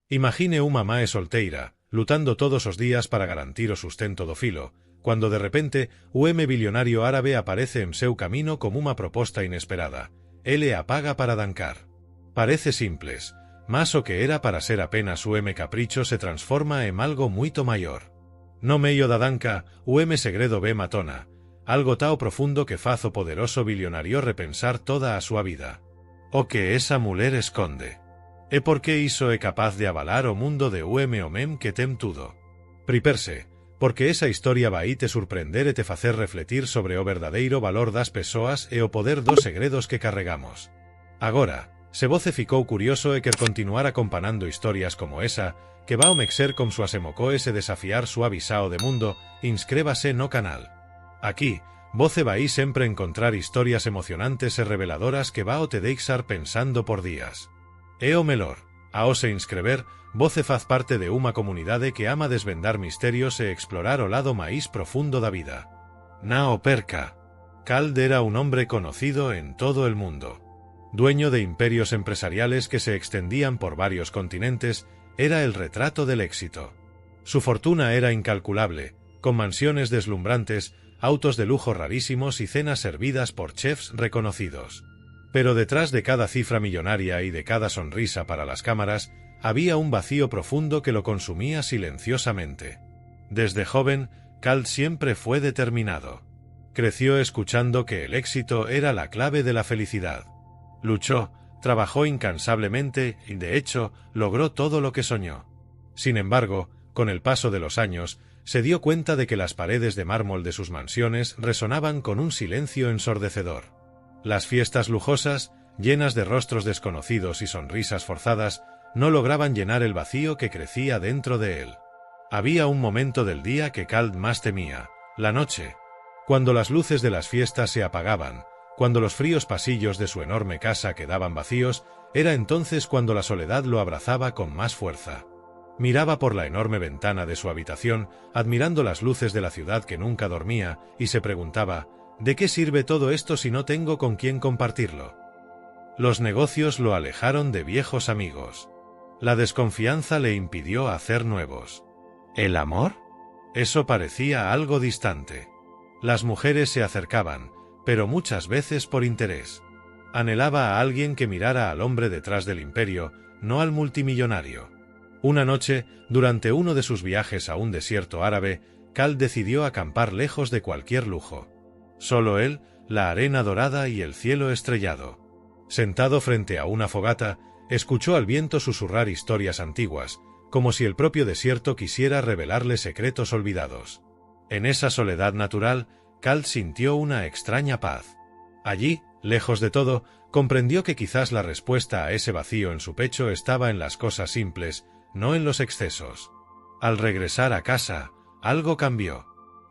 Imagine unha mae solteira, lutando todos os días para garantir o sustento do filo, cuando de repente, un billonario árabe aparece en seu camino como unha proposta inesperada. Ele a paga para dancar. Parece simples, mas o que era para ser apenas un capricho se transforma en algo moito maior. No medio da danca, un segredo ve matona, algo tao profundo que faz o poderoso billonario repensar toda a súa vida. O que esa muller esconde. E por que iso é capaz de avalar o mundo de un homem que tem tudo? Priperse, porque esa historia vai te surprender e te facer refletir sobre o verdadeiro valor das persoas e o poder dos segredos que carregamos. Agora, se voce ficou curioso e quer continuar acompanando historias como esa, que va o mexer con súas emocoes e desafiar súa visao de mundo, inscrébase no canal. Aquí, voce vai sempre encontrar historias emocionantes e reveladoras que va o te deixar pensando por días. E o melor, ao se inscrever, voce faz parte de unha comunidade que ama desvendar misterios e explorar o lado máis profundo da vida. Nao perca. Kald era un hombre conocido en todo el mundo. Dueño de imperios empresariales que se extendían por varios continentes, era el retrato del éxito. Su fortuna era incalculable, con mansiones deslumbrantes, autos de lujo rarísimos y cenas servidas por chefs reconocidos. Pero detrás de cada cifra millonaria y de cada sonrisa para las cámaras, había un vacío profundo que lo consumía silenciosamente. Desde joven, Kald siempre fue determinado. Creció escuchando que el éxito era la clave de la felicidad. Luchó, trabajó incansablemente y, de hecho, logró todo lo que soñó. Sin embargo, con el paso de los años, se dio cuenta de que las paredes de mármol de sus mansiones resonaban con un silencio ensordecedor. Las fiestas lujosas, llenas de rostros desconocidos y sonrisas forzadas, no lograban llenar el vacío que crecía dentro de él. Había un momento del día que Kald más temía, la noche. Cuando las luces de las fiestas se apagaban, cuando los fríos pasillos de su enorme casa quedaban vacíos, era entonces cuando la soledad lo abrazaba con más fuerza. Miraba por la enorme ventana de su habitación, admirando las luces de la ciudad que nunca dormía, y se preguntaba, ¿de qué sirve todo esto si no tengo con quién compartirlo? Los negocios lo alejaron de viejos amigos. La desconfianza le impidió hacer nuevos. ¿El amor? Eso parecía algo distante. Las mujeres se acercaban, pero muchas veces por interés. Anhelaba a alguien que mirara al hombre detrás del imperio, no al multimillonario. Una noche, durante uno de sus viajes a un desierto árabe, Kald decidió acampar lejos de cualquier lujo. Solo él, la arena dorada y el cielo estrellado. Sentado frente a una fogata, escuchó al viento susurrar historias antiguas, como si el propio desierto quisiera revelarle secretos olvidados. En esa soledad natural, Kald sintió una extraña paz. Allí, lejos de todo, comprendió que quizás la respuesta a ese vacío en su pecho estaba en las cosas simples, no en los excesos. Al regresar a casa, algo cambió.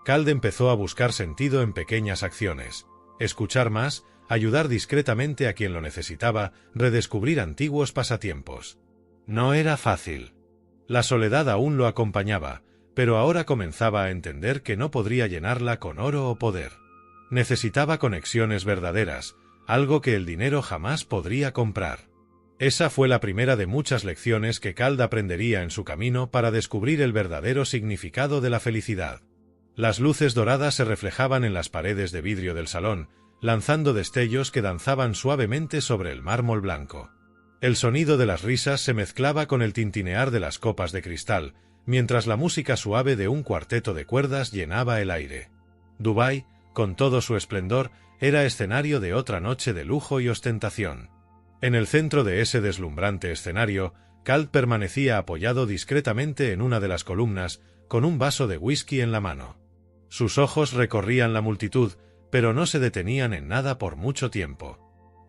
Kald empezó a buscar sentido en pequeñas acciones, escuchar más, ayudar discretamente a quien lo necesitaba, redescubrir antiguos pasatiempos. No era fácil. La soledad aún lo acompañaba, pero ahora comenzaba a entender que no podría llenarla con oro o poder. Necesitaba conexiones verdaderas, algo que el dinero jamás podría comprar. Esa fue la primera de muchas lecciones que Kald aprendería en su camino para descubrir el verdadero significado de la felicidad. Las luces doradas se reflejaban en las paredes de vidrio del salón, lanzando destellos que danzaban suavemente sobre el mármol blanco. El sonido de las risas se mezclaba con el tintinear de las copas de cristal, mientras la música suave de un cuarteto de cuerdas llenaba el aire. Dubái, con todo su esplendor, era escenario de otra noche de lujo y ostentación. En el centro de ese deslumbrante escenario, Kald permanecía apoyado discretamente en una de las columnas, con un vaso de whisky en la mano. Sus ojos recorrían la multitud, pero no se detenían en nada por mucho tiempo.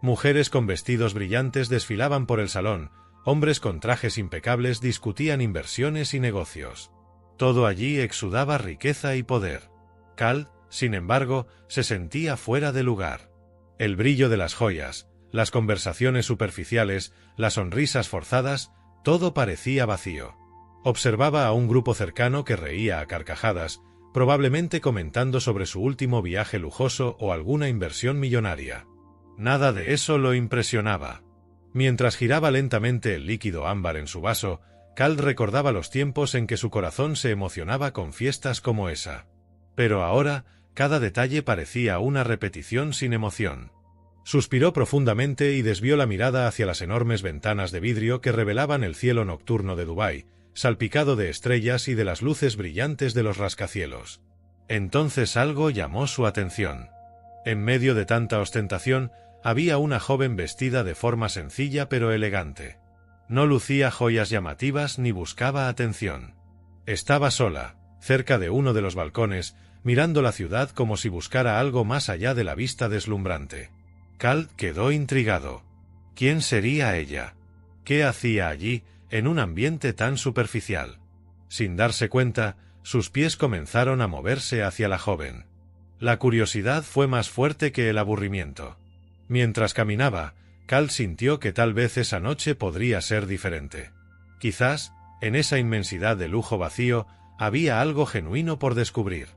Mujeres con vestidos brillantes desfilaban por el salón, hombres con trajes impecables discutían inversiones y negocios. Todo allí exudaba riqueza y poder. Kald, sin embargo, se sentía fuera de lugar. El brillo de las joyas, las conversaciones superficiales, las sonrisas forzadas, todo parecía vacío. Observaba a un grupo cercano que reía a carcajadas, probablemente comentando sobre su último viaje lujoso o alguna inversión millonaria. Nada de eso lo impresionaba. Mientras giraba lentamente el líquido ámbar en su vaso, Cal recordaba los tiempos en que su corazón se emocionaba con fiestas como esa. Pero ahora, cada detalle parecía una repetición sin emoción. Suspiró profundamente y desvió la mirada hacia las enormes ventanas de vidrio que revelaban el cielo nocturno de Dubái, salpicado de estrellas y de las luces brillantes de los rascacielos. Entonces algo llamó su atención. En medio de tanta ostentación, había una joven vestida de forma sencilla pero elegante. No lucía joyas llamativas ni buscaba atención. Estaba sola, cerca de uno de los balcones, mirando la ciudad como si buscara algo más allá de la vista deslumbrante. Cal quedó intrigado. ¿Quién sería ella? ¿Qué hacía allí, en un ambiente tan superficial? Sin darse cuenta, sus pies comenzaron a moverse hacia la joven. La curiosidad fue más fuerte que el aburrimiento. Mientras caminaba, Cal sintió que tal vez esa noche podría ser diferente. Quizás, en esa inmensidad de lujo vacío, había algo genuino por descubrir.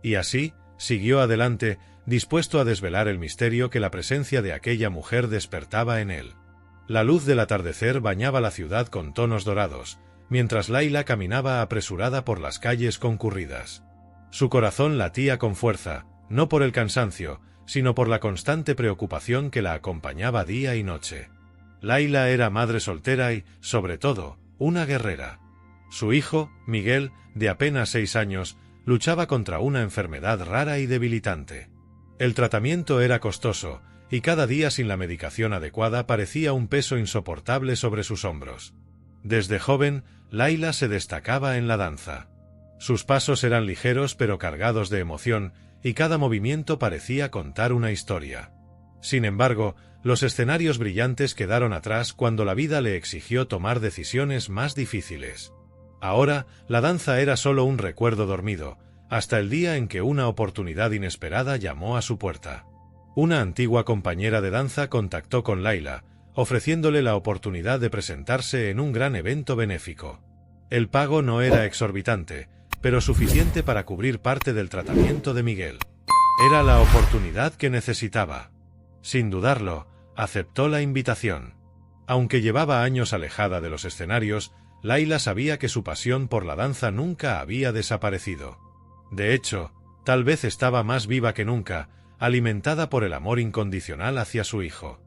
Y así, siguió adelante, dispuesto a desvelar el misterio que la presencia de aquella mujer despertaba en él. La luz del atardecer bañaba la ciudad con tonos dorados, mientras Layla caminaba apresurada por las calles concurridas. Su corazón latía con fuerza, no por el cansancio, sino por la constante preocupación que la acompañaba día y noche. Layla era madre soltera y, sobre todo, una guerrera. Su hijo, Miguel, de apenas 6 años, luchaba contra una enfermedad rara y debilitante. El tratamiento era costoso, y cada día sin la medicación adecuada parecía un peso insoportable sobre sus hombros. Desde joven, Layla se destacaba en la danza. Sus pasos eran ligeros pero cargados de emoción, y cada movimiento parecía contar una historia. Sin embargo, los escenarios brillantes quedaron atrás cuando la vida le exigió tomar decisiones más difíciles. Ahora, la danza era solo un recuerdo dormido, hasta el día en que una oportunidad inesperada llamó a su puerta. Una antigua compañera de danza contactó con Layla, ofreciéndole la oportunidad de presentarse en un gran evento benéfico. El pago no era exorbitante, pero suficiente para cubrir parte del tratamiento de Miguel. Era la oportunidad que necesitaba. Sin dudarlo, aceptó la invitación. Aunque llevaba años alejada de los escenarios, Layla sabía que su pasión por la danza nunca había desaparecido. De hecho, tal vez estaba más viva que nunca, alimentada por el amor incondicional hacia su hijo.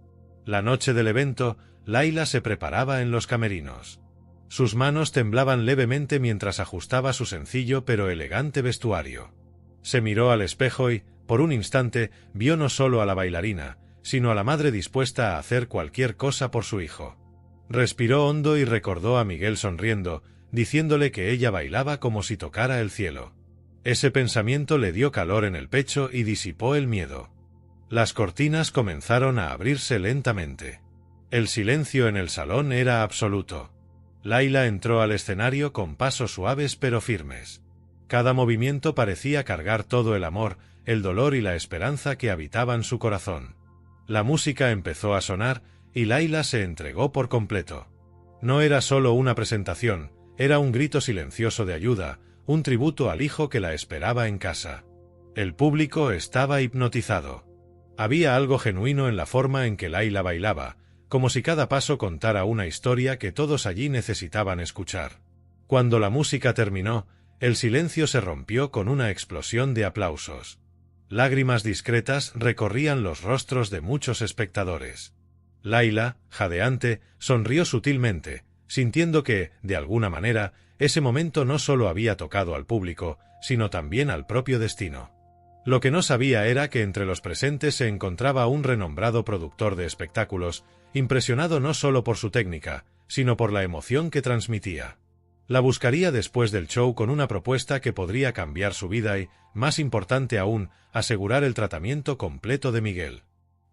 La noche del evento, Layla se preparaba en los camerinos. Sus manos temblaban levemente mientras ajustaba su sencillo pero elegante vestuario. Se miró al espejo y, por un instante, vio no solo a la bailarina, sino a la madre dispuesta a hacer cualquier cosa por su hijo. Respiró hondo y recordó a Miguel sonriendo, diciéndole que ella bailaba como si tocara el cielo. Ese pensamiento le dio calor en el pecho y disipó el miedo. Las cortinas comenzaron a abrirse lentamente. El silencio en el salón era absoluto. Layla entró al escenario con pasos suaves pero firmes. Cada movimiento parecía cargar todo el amor, el dolor y la esperanza que habitaban su corazón. La música empezó a sonar, y Layla se entregó por completo. No era solo una presentación, era un grito silencioso de ayuda, un tributo al hijo que la esperaba en casa. El público estaba hipnotizado. Había algo genuino en la forma en que Layla bailaba, como si cada paso contara una historia que todos allí necesitaban escuchar. Cuando la música terminó, el silencio se rompió con una explosión de aplausos. Lágrimas discretas recorrían los rostros de muchos espectadores. Layla, jadeante, sonrió sutilmente, sintiendo que, de alguna manera, ese momento no solo había tocado al público, sino también al propio destino. Lo que no sabía era que entre los presentes se encontraba un renombrado productor de espectáculos, impresionado no solo por su técnica, sino por la emoción que transmitía. La buscaría después del show con una propuesta que podría cambiar su vida y, más importante aún, asegurar el tratamiento completo de Miguel.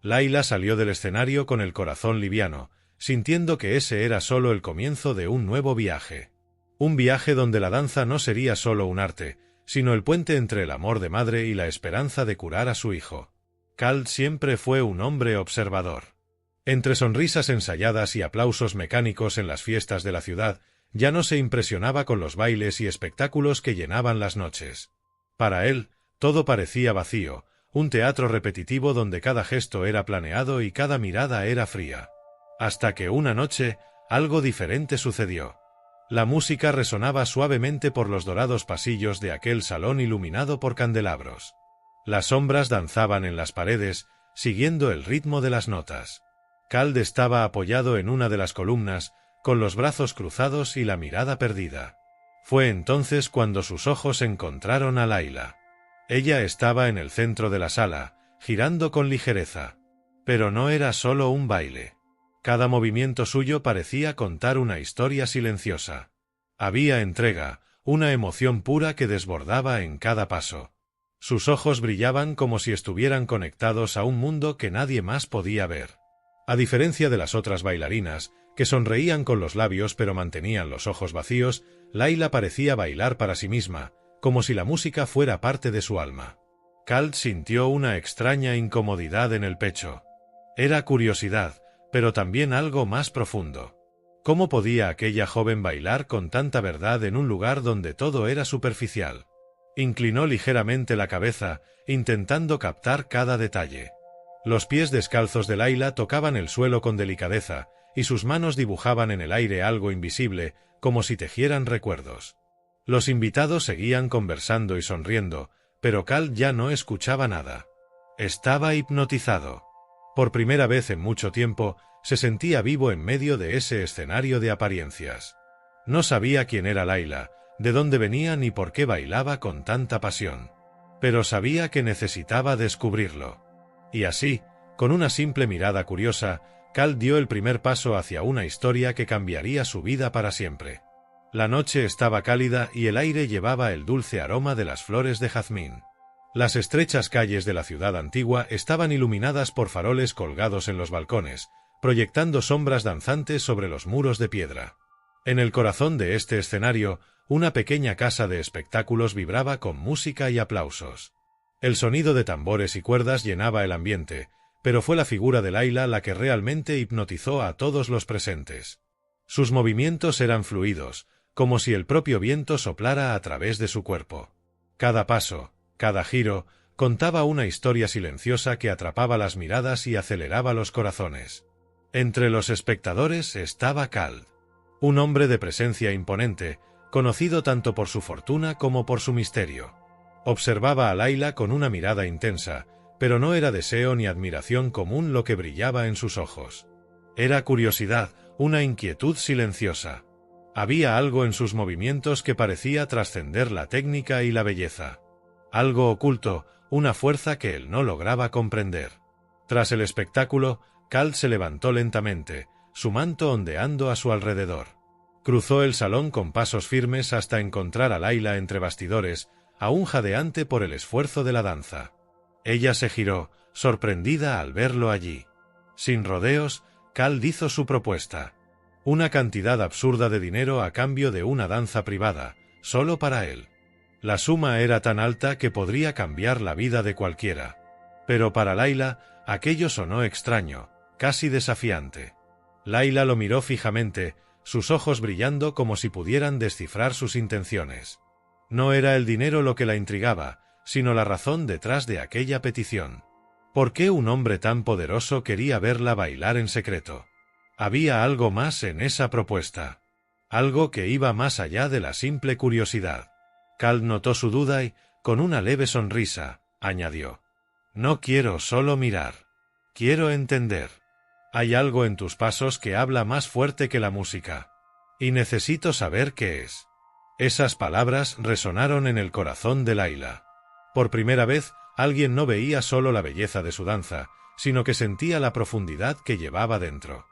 Layla salió del escenario con el corazón liviano, sintiendo que ese era solo el comienzo de un nuevo viaje. Un viaje donde la danza no sería solo un arte, sino el puente entre el amor de madre y la esperanza de curar a su hijo. Cal siempre fue un hombre observador. Entre sonrisas ensayadas y aplausos mecánicos en las fiestas de la ciudad, ya no se impresionaba con los bailes y espectáculos que llenaban las noches. Para él, todo parecía vacío, un teatro repetitivo donde cada gesto era planeado y cada mirada era fría. Hasta que una noche, algo diferente sucedió. La música resonaba suavemente por los dorados pasillos de aquel salón iluminado por candelabros. Las sombras danzaban en las paredes, siguiendo el ritmo de las notas. Kald estaba apoyado en una de las columnas, con los brazos cruzados y la mirada perdida. Fue entonces cuando sus ojos encontraron a Layla. Ella estaba en el centro de la sala, girando con ligereza. Pero no era solo un baile. Cada movimiento suyo parecía contar una historia silenciosa. Había entrega, una emoción pura que desbordaba en cada paso. Sus ojos brillaban como si estuvieran conectados a un mundo que nadie más podía ver. A diferencia de las otras bailarinas, que sonreían con los labios pero mantenían los ojos vacíos, Layla parecía bailar para sí misma, como si la música fuera parte de su alma. Kald sintió una extraña incomodidad en el pecho. Era curiosidad, pero también algo más profundo. ¿Cómo podía aquella joven bailar con tanta verdad en un lugar donde todo era superficial? Inclinó ligeramente la cabeza, intentando captar cada detalle. Los pies descalzos de Layla tocaban el suelo con delicadeza, y sus manos dibujaban en el aire algo invisible, como si tejieran recuerdos. Los invitados seguían conversando y sonriendo, pero Kald ya no escuchaba nada. Estaba hipnotizado. Por primera vez en mucho tiempo, se sentía vivo en medio de ese escenario de apariencias. No sabía quién era Layla, de dónde venía ni por qué bailaba con tanta pasión. Pero sabía que necesitaba descubrirlo. Y así, con una simple mirada curiosa, Kald dio el primer paso hacia una historia que cambiaría su vida para siempre. La noche estaba cálida y el aire llevaba el dulce aroma de las flores de jazmín. Las estrechas calles de la ciudad antigua estaban iluminadas por faroles colgados en los balcones, proyectando sombras danzantes sobre los muros de piedra. En el corazón de este escenario, una pequeña casa de espectáculos vibraba con música y aplausos. El sonido de tambores y cuerdas llenaba el ambiente, pero fue la figura de Layla la que realmente hipnotizó a todos los presentes. Sus movimientos eran fluidos, como si el propio viento soplara a través de su cuerpo. Cada paso, cada giro, contaba una historia silenciosa que atrapaba las miradas y aceleraba los corazones. Entre los espectadores estaba Kald, un hombre de presencia imponente, conocido tanto por su fortuna como por su misterio. Observaba a Layla con una mirada intensa, pero no era deseo ni admiración común lo que brillaba en sus ojos. Era curiosidad, una inquietud silenciosa. Había algo en sus movimientos que parecía trascender la técnica y la belleza. Algo oculto, una fuerza que él no lograba comprender. Tras el espectáculo, Kald se levantó lentamente, su manto ondeando a su alrededor. Cruzó el salón con pasos firmes hasta encontrar a Layla entre bastidores, aún jadeante por el esfuerzo de la danza. Ella se giró, sorprendida al verlo allí. Sin rodeos, Kald hizo su propuesta. Una cantidad absurda de dinero a cambio de una danza privada, solo para él. La suma era tan alta que podría cambiar la vida de cualquiera. Pero para Layla, aquello sonó extraño, casi desafiante. Layla lo miró fijamente, sus ojos brillando como si pudieran descifrar sus intenciones. No era el dinero lo que la intrigaba, sino la razón detrás de aquella petición. ¿Por qué un hombre tan poderoso quería verla bailar en secreto? Había algo más en esa propuesta. Algo que iba más allá de la simple curiosidad. Kald notó su duda y, con una leve sonrisa, añadió: «No quiero solo mirar. Quiero entender. Hay algo en tus pasos que habla más fuerte que la música. Y necesito saber qué es». Esas palabras resonaron en el corazón de Layla. Por primera vez, alguien no veía solo la belleza de su danza, sino que sentía la profundidad que llevaba dentro.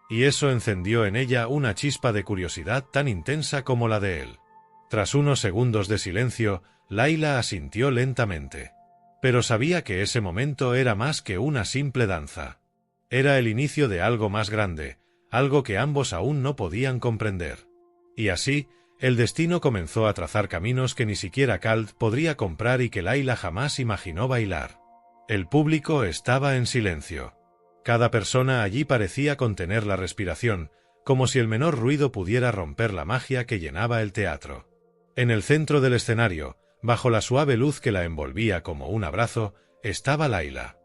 Y eso encendió en ella una chispa de curiosidad tan intensa como la de él. Tras unos segundos de silencio, Layla asintió lentamente. Pero sabía que ese momento era más que una simple danza. Era el inicio de algo más grande, algo que ambos aún no podían comprender. Y así, el destino comenzó a trazar caminos que ni siquiera Kald podría comprar y que Layla jamás imaginó bailar. El público estaba en silencio. Cada persona allí parecía contener la respiración, como si el menor ruido pudiera romper la magia que llenaba el teatro. En el centro del escenario, bajo la suave luz que la envolvía como un abrazo, estaba Layla.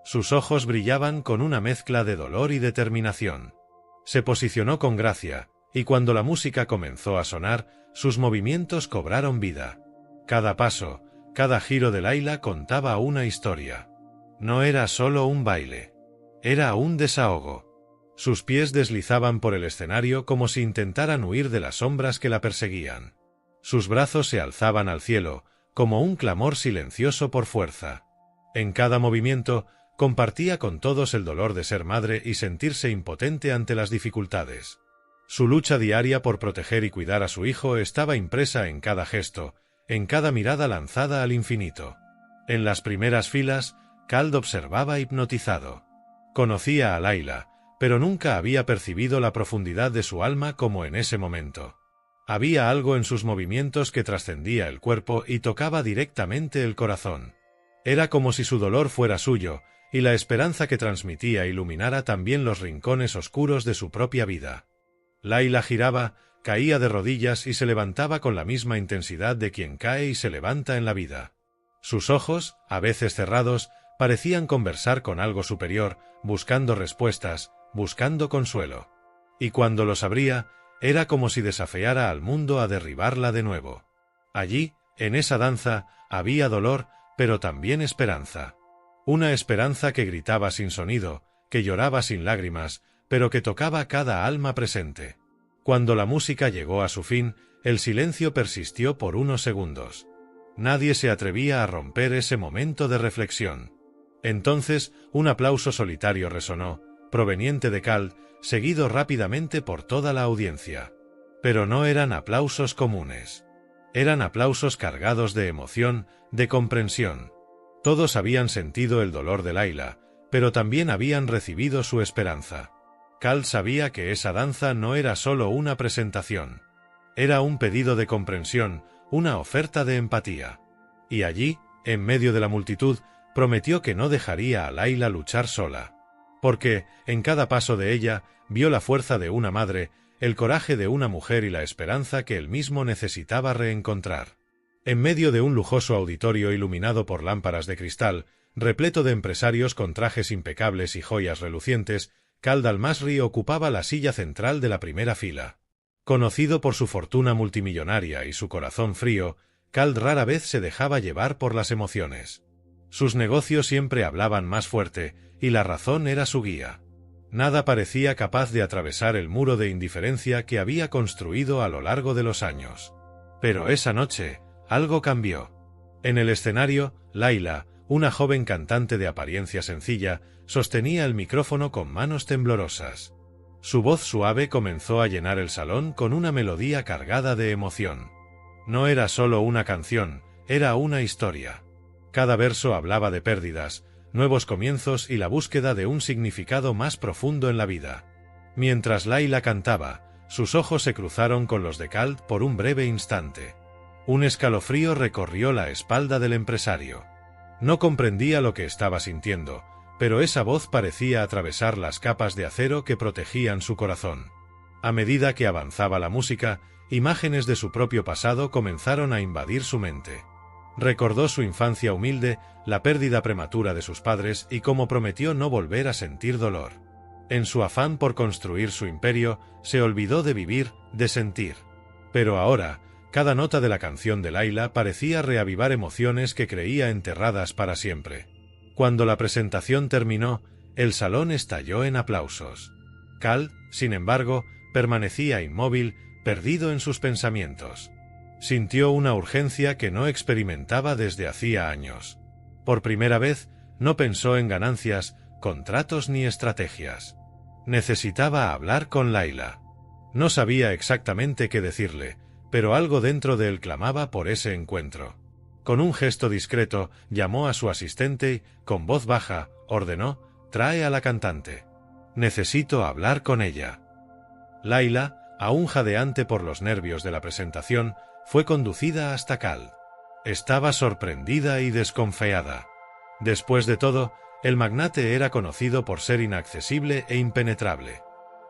Sus ojos brillaban con una mezcla de dolor y determinación. Se posicionó con gracia, y cuando la música comenzó a sonar, sus movimientos cobraron vida. Cada paso, cada giro de Layla contaba una historia. No era solo un baile. Era un desahogo. Sus pies deslizaban por el escenario como si intentaran huir de las sombras que la perseguían. Sus brazos se alzaban al cielo, como un clamor silencioso por fuerza. En cada movimiento, compartía con todos el dolor de ser madre y sentirse impotente ante las dificultades. Su lucha diaria por proteger y cuidar a su hijo estaba impresa en cada gesto, en cada mirada lanzada al infinito. En las primeras filas, Khald observaba hipnotizado. Conocía a Layla, pero nunca había percibido la profundidad de su alma como en ese momento. Había algo en sus movimientos que trascendía el cuerpo y tocaba directamente el corazón. Era como si su dolor fuera suyo, y la esperanza que transmitía iluminara también los rincones oscuros de su propia vida. Layla giraba, caía de rodillas y se levantaba con la misma intensidad de quien cae y se levanta en la vida. Sus ojos, a veces cerrados, parecían conversar con algo superior, buscando respuestas, buscando consuelo. Y cuando los abría, era como si desafiara al mundo a derribarla de nuevo. Allí, en esa danza, había dolor, pero también esperanza. Una esperanza que gritaba sin sonido, que lloraba sin lágrimas, pero que tocaba cada alma presente. Cuando la música llegó a su fin, el silencio persistió por unos segundos. Nadie se atrevía a romper ese momento de reflexión. Entonces, un aplauso solitario resonó, proveniente de Khald, seguido rápidamente por toda la audiencia. Pero no eran aplausos comunes. Eran aplausos cargados de emoción, de comprensión. Todos habían sentido el dolor de Layla, pero también habían recibido su esperanza. Khald sabía que esa danza no era solo una presentación. Era un pedido de comprensión, una oferta de empatía. Y allí, en medio de la multitud, prometió que no dejaría a Layla luchar sola. Porque, en cada paso de ella, vio la fuerza de una madre, el coraje de una mujer y la esperanza que él mismo necesitaba reencontrar. En medio de un lujoso auditorio iluminado por lámparas de cristal, repleto de empresarios con trajes impecables y joyas relucientes, Khald al-Masri ocupaba la silla central de la primera fila. Conocido por su fortuna multimillonaria y su corazón frío, Khald rara vez se dejaba llevar por las emociones. Sus negocios siempre hablaban más fuerte, y la razón era su guía. Nada parecía capaz de atravesar el muro de indiferencia que había construido a lo largo de los años. Pero esa noche, algo cambió. En el escenario, Layla, una joven cantante de apariencia sencilla, sostenía el micrófono con manos temblorosas. Su voz suave comenzó a llenar el salón con una melodía cargada de emoción. No era solo una canción, era una historia. Cada verso hablaba de pérdidas, nuevos comienzos y la búsqueda de un significado más profundo en la vida. Mientras Layla cantaba, sus ojos se cruzaron con los de Khald por un breve instante. Un escalofrío recorrió la espalda del empresario. No comprendía lo que estaba sintiendo, pero esa voz parecía atravesar las capas de acero que protegían su corazón. A medida que avanzaba la música, imágenes de su propio pasado comenzaron a invadir su mente. Recordó su infancia humilde, la pérdida prematura de sus padres y cómo prometió no volver a sentir dolor. En su afán por construir su imperio, se olvidó de vivir, de sentir. Pero ahora, cada nota de la canción de Layla parecía reavivar emociones que creía enterradas para siempre. Cuando la presentación terminó, el salón estalló en aplausos. Khald, sin embargo, permanecía inmóvil, perdido en sus pensamientos. Sintió una urgencia que no experimentaba desde hacía años. Por primera vez, no pensó en ganancias, contratos ni estrategias. Necesitaba hablar con Layla. No sabía exactamente qué decirle, pero algo dentro de él clamaba por ese encuentro. Con un gesto discreto, llamó a su asistente y, con voz baja, ordenó: «Trae a la cantante. Necesito hablar con ella». Layla, aún jadeante por los nervios de la presentación, fue conducida hasta Khald. Estaba sorprendida y desconfiada. Después de todo, el magnate era conocido por ser inaccesible e impenetrable.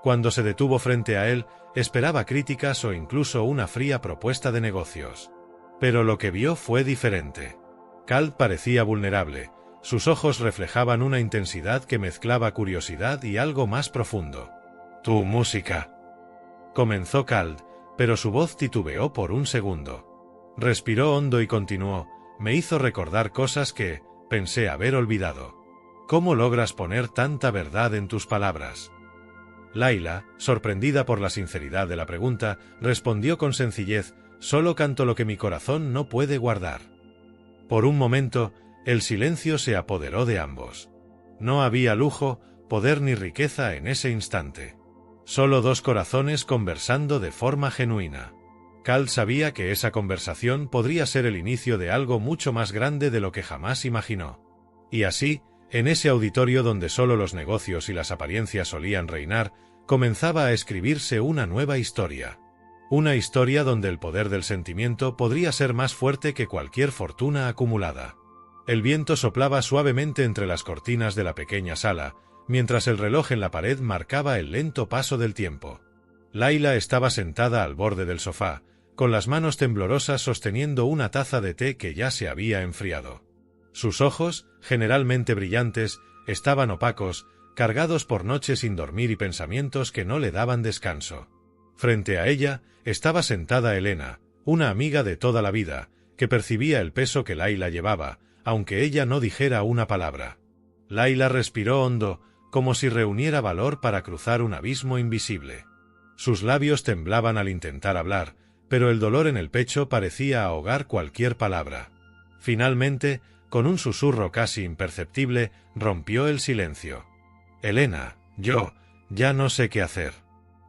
Cuando se detuvo frente a él, esperaba críticas o incluso una fría propuesta de negocios. Pero lo que vio fue diferente. Khald parecía vulnerable, sus ojos reflejaban una intensidad que mezclaba curiosidad y algo más profundo. «Tu música», comenzó Kald, pero su voz titubeó por un segundo. Respiró hondo y continuó, me hizo recordar cosas que pensé haber olvidado. ¿Cómo logras poner tanta verdad en tus palabras? Layla, sorprendida por la sinceridad de la pregunta, respondió con sencillez, solo canto lo que mi corazón no puede guardar. Por un momento, el silencio se apoderó de ambos. No había lujo, poder ni riqueza en ese instante. Solo dos corazones conversando de forma genuina. Kald sabía que esa conversación podría ser el inicio de algo mucho más grande de lo que jamás imaginó. Y así, en ese auditorio donde solo los negocios y las apariencias solían reinar, comenzaba a escribirse una nueva historia. Una historia donde el poder del sentimiento podría ser más fuerte que cualquier fortuna acumulada. El viento soplaba suavemente entre las cortinas de la pequeña sala, mientras el reloj en la pared marcaba el lento paso del tiempo. Layla estaba sentada al borde del sofá, con las manos temblorosas sosteniendo una taza de té que ya se había enfriado. Sus ojos, generalmente brillantes, estaban opacos, cargados por noches sin dormir y pensamientos que no le daban descanso. Frente a ella, estaba sentada Elena, una amiga de toda la vida, que percibía el peso que Layla llevaba, aunque ella no dijera una palabra. Layla respiró hondo, como si reuniera valor para cruzar un abismo invisible. Sus labios temblaban al intentar hablar, pero el dolor en el pecho parecía ahogar cualquier palabra. Finalmente, con un susurro casi imperceptible, rompió el silencio. Elena, yo ya no sé qué hacer.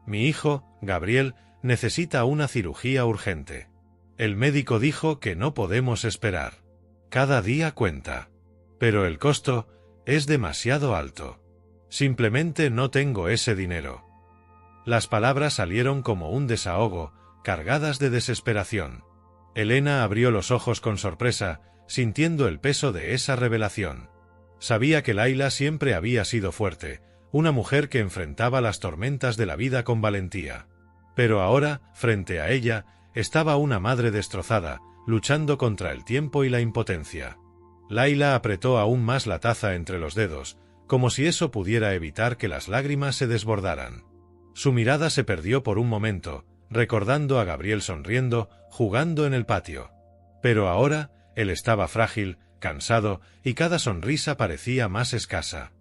Mi hijo, Gabriel, necesita una cirugía urgente. El médico dijo que no podemos esperar. Cada día cuenta. Pero el costo es demasiado alto. Simplemente no tengo ese dinero. Las palabras salieron como un desahogo, cargadas de desesperación. Elena abrió los ojos con sorpresa, sintiendo el peso de esa revelación. Sabía que Layla siempre había sido fuerte, una mujer que enfrentaba las tormentas de la vida con valentía. Pero ahora, frente a ella, estaba una madre destrozada, luchando contra el tiempo y la impotencia. Layla apretó aún más la taza entre los dedos, como si eso pudiera evitar que las lágrimas se desbordaran. Su mirada se perdió por un momento, recordando a Gabriel sonriendo, jugando en el patio. Pero ahora, él estaba frágil, cansado, y cada sonrisa parecía más escasa.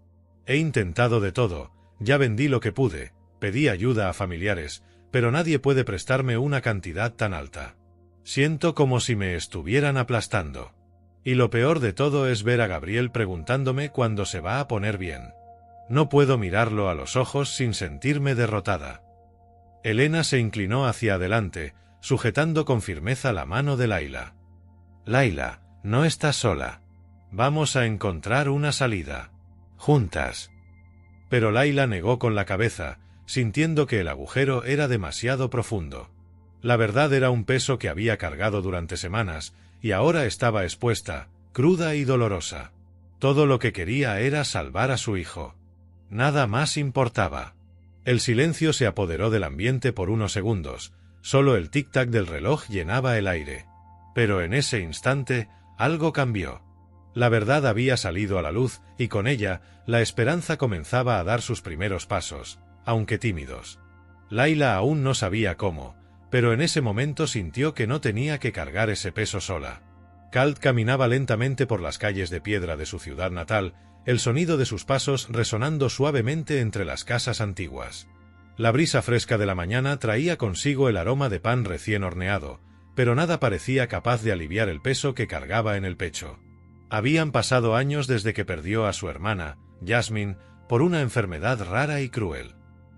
He intentado de todo, ya vendí lo que pude, pedí ayuda a familiares, pero nadie puede prestarme una cantidad tan alta. Siento como si me estuvieran aplastando. Y lo peor de todo es ver a Gabriel preguntándome cuándo se va a poner bien. No puedo mirarlo a los ojos sin sentirme derrotada. Elena se inclinó hacia adelante, sujetando con firmeza la mano de Layla. Layla, no estás sola. Vamos a encontrar una salida. Juntas. Pero Layla negó con la cabeza, sintiendo que el agujero era demasiado profundo. La verdad era un peso que había cargado durante semanas, y ahora estaba expuesta, cruda y dolorosa. Todo lo que quería era salvar a su hijo. Nada más importaba. El silencio se apoderó del ambiente por unos segundos, solo el tic-tac del reloj llenaba el aire. Pero en ese instante, algo cambió. La verdad había salido a la luz, y con ella, la esperanza comenzaba a dar sus primeros pasos, aunque tímidos. Layla aún no sabía cómo, pero en ese momento sintió que no tenía que cargar ese peso sola. Kald caminaba lentamente por las calles de piedra de su ciudad natal, el sonido de sus pasos resonando suavemente entre las casas antiguas. La brisa fresca de la mañana traía consigo el aroma de pan recién horneado, pero nada parecía capaz de aliviar el peso que cargaba en el pecho. Habían pasado años desde que perdió a su hermana, Jasmine, por una enfermedad rara y cruel.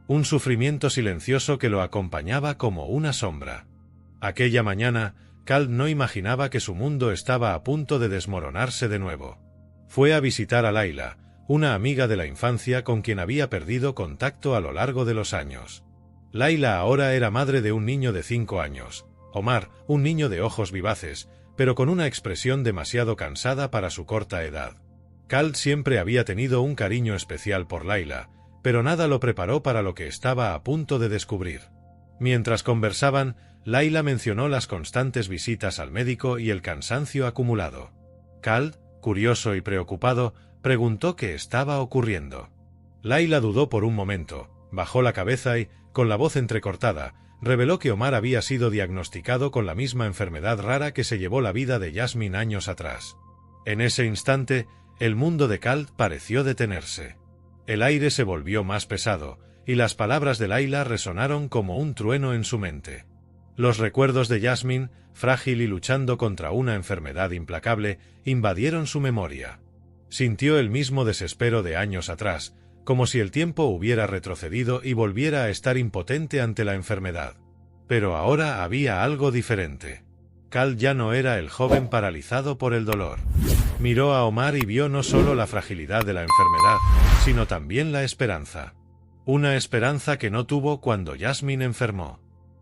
Un sufrimiento silencioso que lo acompañaba como una sombra. Aquella mañana, Kald no imaginaba que su mundo estaba a punto de desmoronarse de nuevo. Fue a visitar a Layla, una amiga de la infancia con quien había perdido contacto a lo largo de los años. Layla ahora era madre de un niño de 5 años, Omar, un niño de ojos vivaces, pero con una expresión demasiado cansada para su corta edad. Kald siempre había tenido un cariño especial por Layla, pero nada lo preparó para lo que estaba a punto de descubrir. Mientras conversaban, Layla mencionó las constantes visitas al médico y el cansancio acumulado. Kald, curioso y preocupado, preguntó qué estaba ocurriendo. Layla dudó por un momento, bajó la cabeza y, con la voz entrecortada, reveló que Omar había sido diagnosticado con la misma enfermedad rara que se llevó la vida de Jasmine años atrás. En ese instante, el mundo de Khald pareció detenerse. El aire se volvió más pesado, y las palabras de Layla resonaron como un trueno en su mente. Los recuerdos de Jasmine, frágil y luchando contra una enfermedad implacable, invadieron su memoria. Sintió el mismo desespero de años atrás, como si el tiempo hubiera retrocedido y volviera a estar impotente ante la enfermedad. Pero ahora había algo diferente. Khald ya no era el joven paralizado por el dolor. Miró a Omar y vio no solo la fragilidad de la enfermedad, sino también la esperanza. Una esperanza que no tuvo cuando Jasmine enfermó.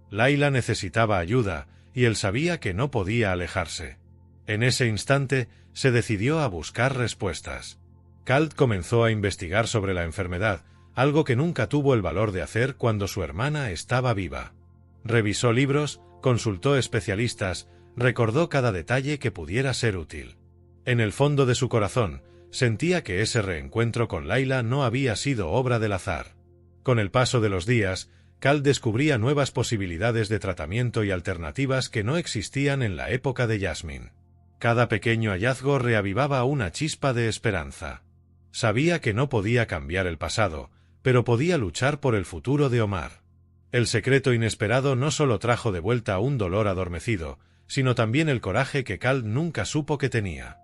Layla necesitaba ayuda, y él sabía que no podía alejarse. En ese instante, se decidió a buscar respuestas. Khald comenzó a investigar sobre la enfermedad, algo que nunca tuvo el valor de hacer cuando su hermana estaba viva. Revisó libros, consultó especialistas, recordó cada detalle que pudiera ser útil. En el fondo de su corazón, sentía que ese reencuentro con Layla no había sido obra del azar. Con el paso de los días, Khald descubría nuevas posibilidades de tratamiento y alternativas que no existían en la época de Jasmine. Cada pequeño hallazgo reavivaba una chispa de esperanza. Sabía que no podía cambiar el pasado, pero podía luchar por el futuro de Omar. El secreto inesperado no solo trajo de vuelta un dolor adormecido, sino también el coraje que Khald nunca supo que tenía.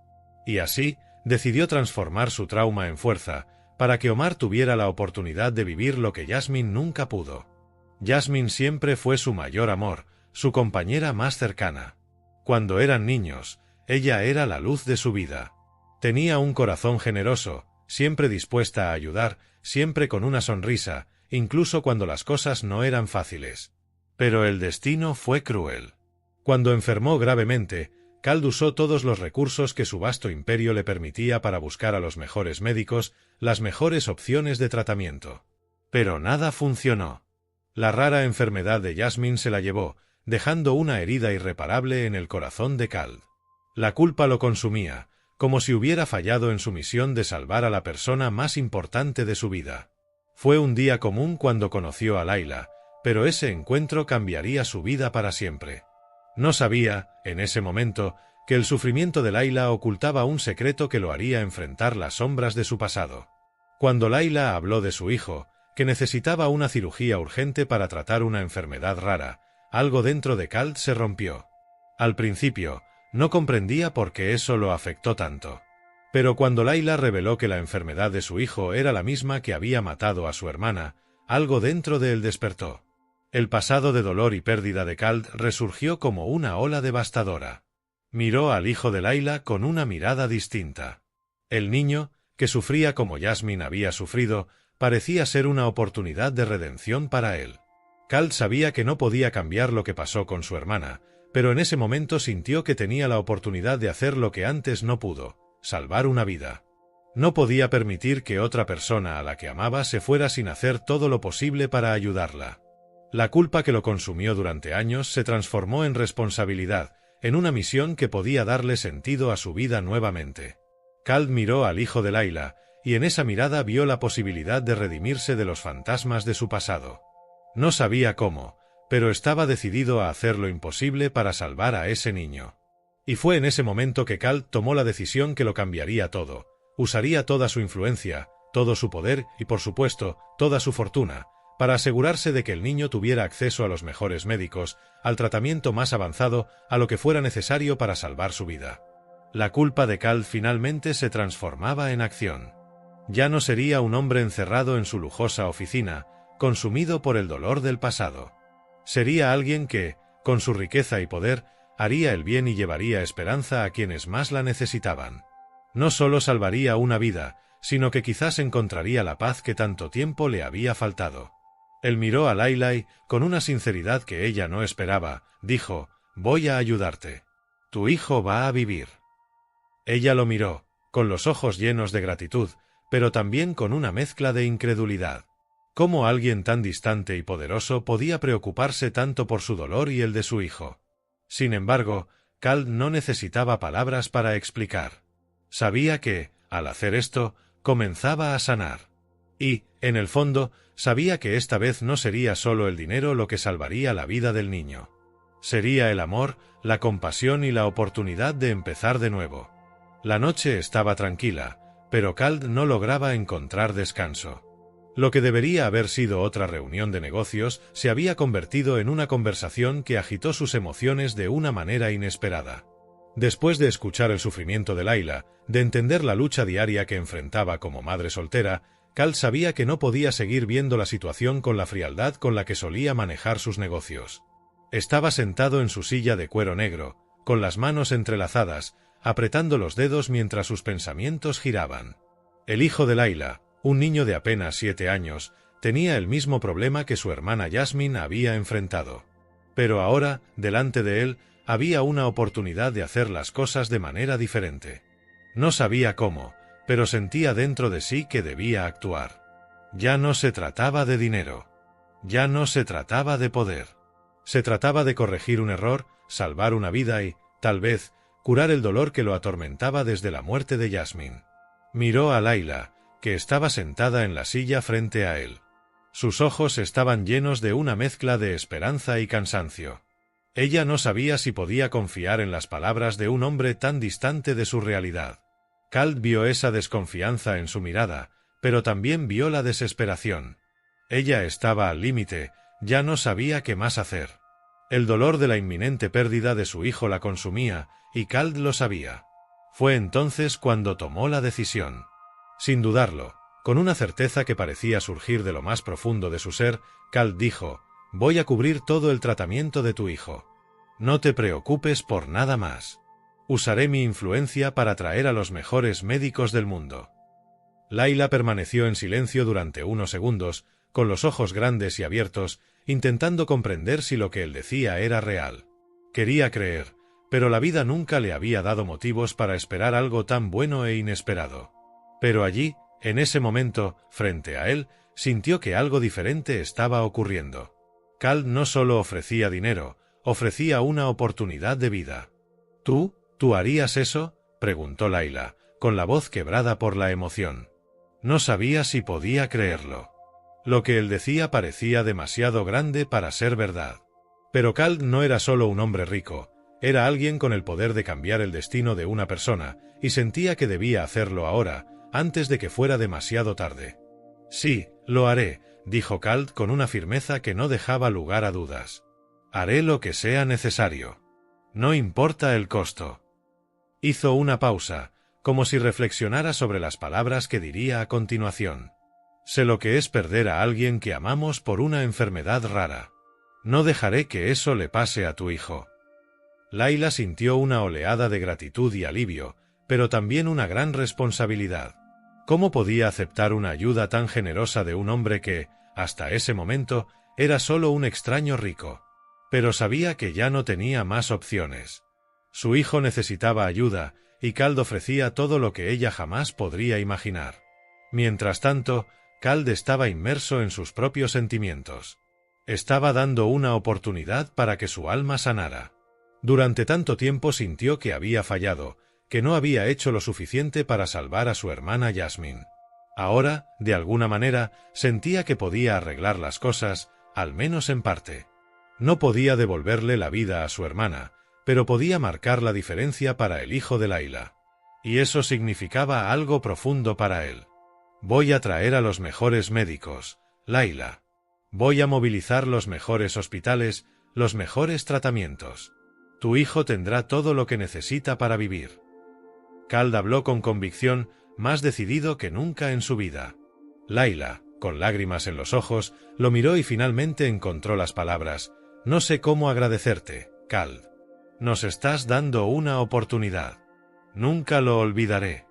Y así, decidió transformar su trauma en fuerza, para que Omar tuviera la oportunidad de vivir lo que Jasmine nunca pudo. Jasmine siempre fue su mayor amor, su compañera más cercana. Cuando eran niños, ella era la luz de su vida. Tenía un corazón generoso, siempre dispuesta a ayudar, siempre con una sonrisa, incluso cuando las cosas no eran fáciles. Pero el destino fue cruel. Cuando enfermó gravemente, Khald usó todos los recursos que su vasto imperio le permitía para buscar a los mejores médicos, las mejores opciones de tratamiento. Pero nada funcionó. La rara enfermedad de Jasmine se la llevó, dejando una herida irreparable en el corazón de Khald. La culpa lo consumía, como si hubiera fallado en su misión de salvar a la persona más importante de su vida. Fue un día común cuando conoció a Layla, pero ese encuentro cambiaría su vida para siempre. No sabía, en ese momento, que el sufrimiento de Layla ocultaba un secreto que lo haría enfrentar las sombras de su pasado. Cuando Layla habló de su hijo, que necesitaba una cirugía urgente para tratar una enfermedad rara, algo dentro de Khald se rompió. Al principio, no comprendía por qué eso lo afectó tanto. Pero cuando Layla reveló que la enfermedad de su hijo era la misma que había matado a su hermana, algo dentro de él despertó. El pasado de dolor y pérdida de Khald resurgió como una ola devastadora. Miró al hijo de Layla con una mirada distinta. El niño, que sufría como Jasmine había sufrido, parecía ser una oportunidad de redención para él. Khald sabía que no podía cambiar lo que pasó con su hermana, pero en ese momento sintió que tenía la oportunidad de hacer lo que antes no pudo, salvar una vida. No podía permitir que otra persona a la que amaba se fuera sin hacer todo lo posible para ayudarla. La culpa que lo consumió durante años se transformó en responsabilidad, en una misión que podía darle sentido a su vida nuevamente. Khald miró al hijo de Layla, y en esa mirada vio la posibilidad de redimirse de los fantasmas de su pasado. No sabía cómo, pero estaba decidido a hacer lo imposible para salvar a ese niño. Y fue en ese momento que Khald tomó la decisión que lo cambiaría todo. Usaría toda su influencia, todo su poder y, por supuesto, toda su fortuna, para asegurarse de que el niño tuviera acceso a los mejores médicos, al tratamiento más avanzado, a lo que fuera necesario para salvar su vida. La culpa de Khald finalmente se transformaba en acción. Ya no sería un hombre encerrado en su lujosa oficina, consumido por el dolor del pasado. Sería alguien que, con su riqueza y poder, haría el bien y llevaría esperanza a quienes más la necesitaban. No solo salvaría una vida, sino que quizás encontraría la paz que tanto tiempo le había faltado. Él miró a Layla y, con una sinceridad que ella no esperaba, dijo: «Voy a ayudarte. Tu hijo va a vivir». Ella lo miró, con los ojos llenos de gratitud, pero también con una mezcla de incredulidad. ¿Cómo alguien tan distante y poderoso podía preocuparse tanto por su dolor y el de su hijo? Sin embargo, Khald no necesitaba palabras para explicar. Sabía que, al hacer esto, comenzaba a sanar. Y, en el fondo, sabía que esta vez no sería solo el dinero lo que salvaría la vida del niño. Sería el amor, la compasión y la oportunidad de empezar de nuevo. La noche estaba tranquila, pero Kald no lograba encontrar descanso. Lo que debería haber sido otra reunión de negocios se había convertido en una conversación que agitó sus emociones de una manera inesperada. Después de escuchar el sufrimiento de Layla, de entender la lucha diaria que enfrentaba como madre soltera, Kald sabía que no podía seguir viendo la situación con la frialdad con la que solía manejar sus negocios. Estaba sentado en su silla de cuero negro, con las manos entrelazadas, apretando los dedos mientras sus pensamientos giraban. El hijo de Layla, un niño de apenas 7 años, tenía el mismo problema que su hermana Jasmine había enfrentado. Pero ahora, delante de él, había una oportunidad de hacer las cosas de manera diferente. No sabía cómo, pero sentía dentro de sí que debía actuar. Ya no se trataba de dinero. Ya no se trataba de poder. Se trataba de corregir un error, salvar una vida y, tal vez, curar el dolor que lo atormentaba desde la muerte de Jasmine. Miró a Layla, que estaba sentada en la silla frente a él. Sus ojos estaban llenos de una mezcla de esperanza y cansancio. Ella no sabía si podía confiar en las palabras de un hombre tan distante de su realidad. Kald vio esa desconfianza en su mirada, pero también vio la desesperación. Ella estaba al límite, ya no sabía qué más hacer. El dolor de la inminente pérdida de su hijo la consumía, y Kald lo sabía. Fue entonces cuando tomó la decisión. Sin dudarlo, con una certeza que parecía surgir de lo más profundo de su ser, Kald dijo: «Voy a cubrir todo el tratamiento de tu hijo. No te preocupes por nada más. Usaré mi influencia para traer a los mejores médicos del mundo». Layla permaneció en silencio durante unos segundos, con los ojos grandes y abiertos, intentando comprender si lo que él decía era real. Quería creer, pero la vida nunca le había dado motivos para esperar algo tan bueno e inesperado. Pero allí, en ese momento, frente a él, sintió que algo diferente estaba ocurriendo. Kald no solo ofrecía dinero, ofrecía una oportunidad de vida. ¿Tú harías eso?», preguntó Layla, con la voz quebrada por la emoción. No sabía si podía creerlo. Lo que él decía parecía demasiado grande para ser verdad. Pero Kald no era solo un hombre rico, era alguien con el poder de cambiar el destino de una persona, y sentía que debía hacerlo ahora, antes de que fuera demasiado tarde. «Sí, lo haré», dijo Kald con una firmeza que no dejaba lugar a dudas. «Haré lo que sea necesario. No importa el costo». Hizo una pausa, como si reflexionara sobre las palabras que diría a continuación. «Sé lo que es perder a alguien que amamos por una enfermedad rara. No dejaré que eso le pase a tu hijo». Layla sintió una oleada de gratitud y alivio, pero también una gran responsabilidad. ¿Cómo podía aceptar una ayuda tan generosa de un hombre que, hasta ese momento, era solo un extraño rico? Pero sabía que ya no tenía más opciones. Su hijo necesitaba ayuda, y Kald ofrecía todo lo que ella jamás podría imaginar. Mientras tanto, Kald estaba inmerso en sus propios sentimientos. Estaba dando una oportunidad para que su alma sanara. Durante tanto tiempo sintió que había fallado, que no había hecho lo suficiente para salvar a su hermana Jasmine. Ahora, de alguna manera, sentía que podía arreglar las cosas, al menos en parte. No podía devolverle la vida a su hermana, pero podía marcar la diferencia para el hijo de Layla. Y eso significaba algo profundo para él. «Voy a traer a los mejores médicos, Layla. Voy a movilizar los mejores hospitales, los mejores tratamientos. Tu hijo tendrá todo lo que necesita para vivir». Kald habló con convicción, más decidido que nunca en su vida. Layla, con lágrimas en los ojos, lo miró y finalmente encontró las palabras: «No sé cómo agradecerte, Kald. Nos estás dando una oportunidad. Nunca lo olvidaré».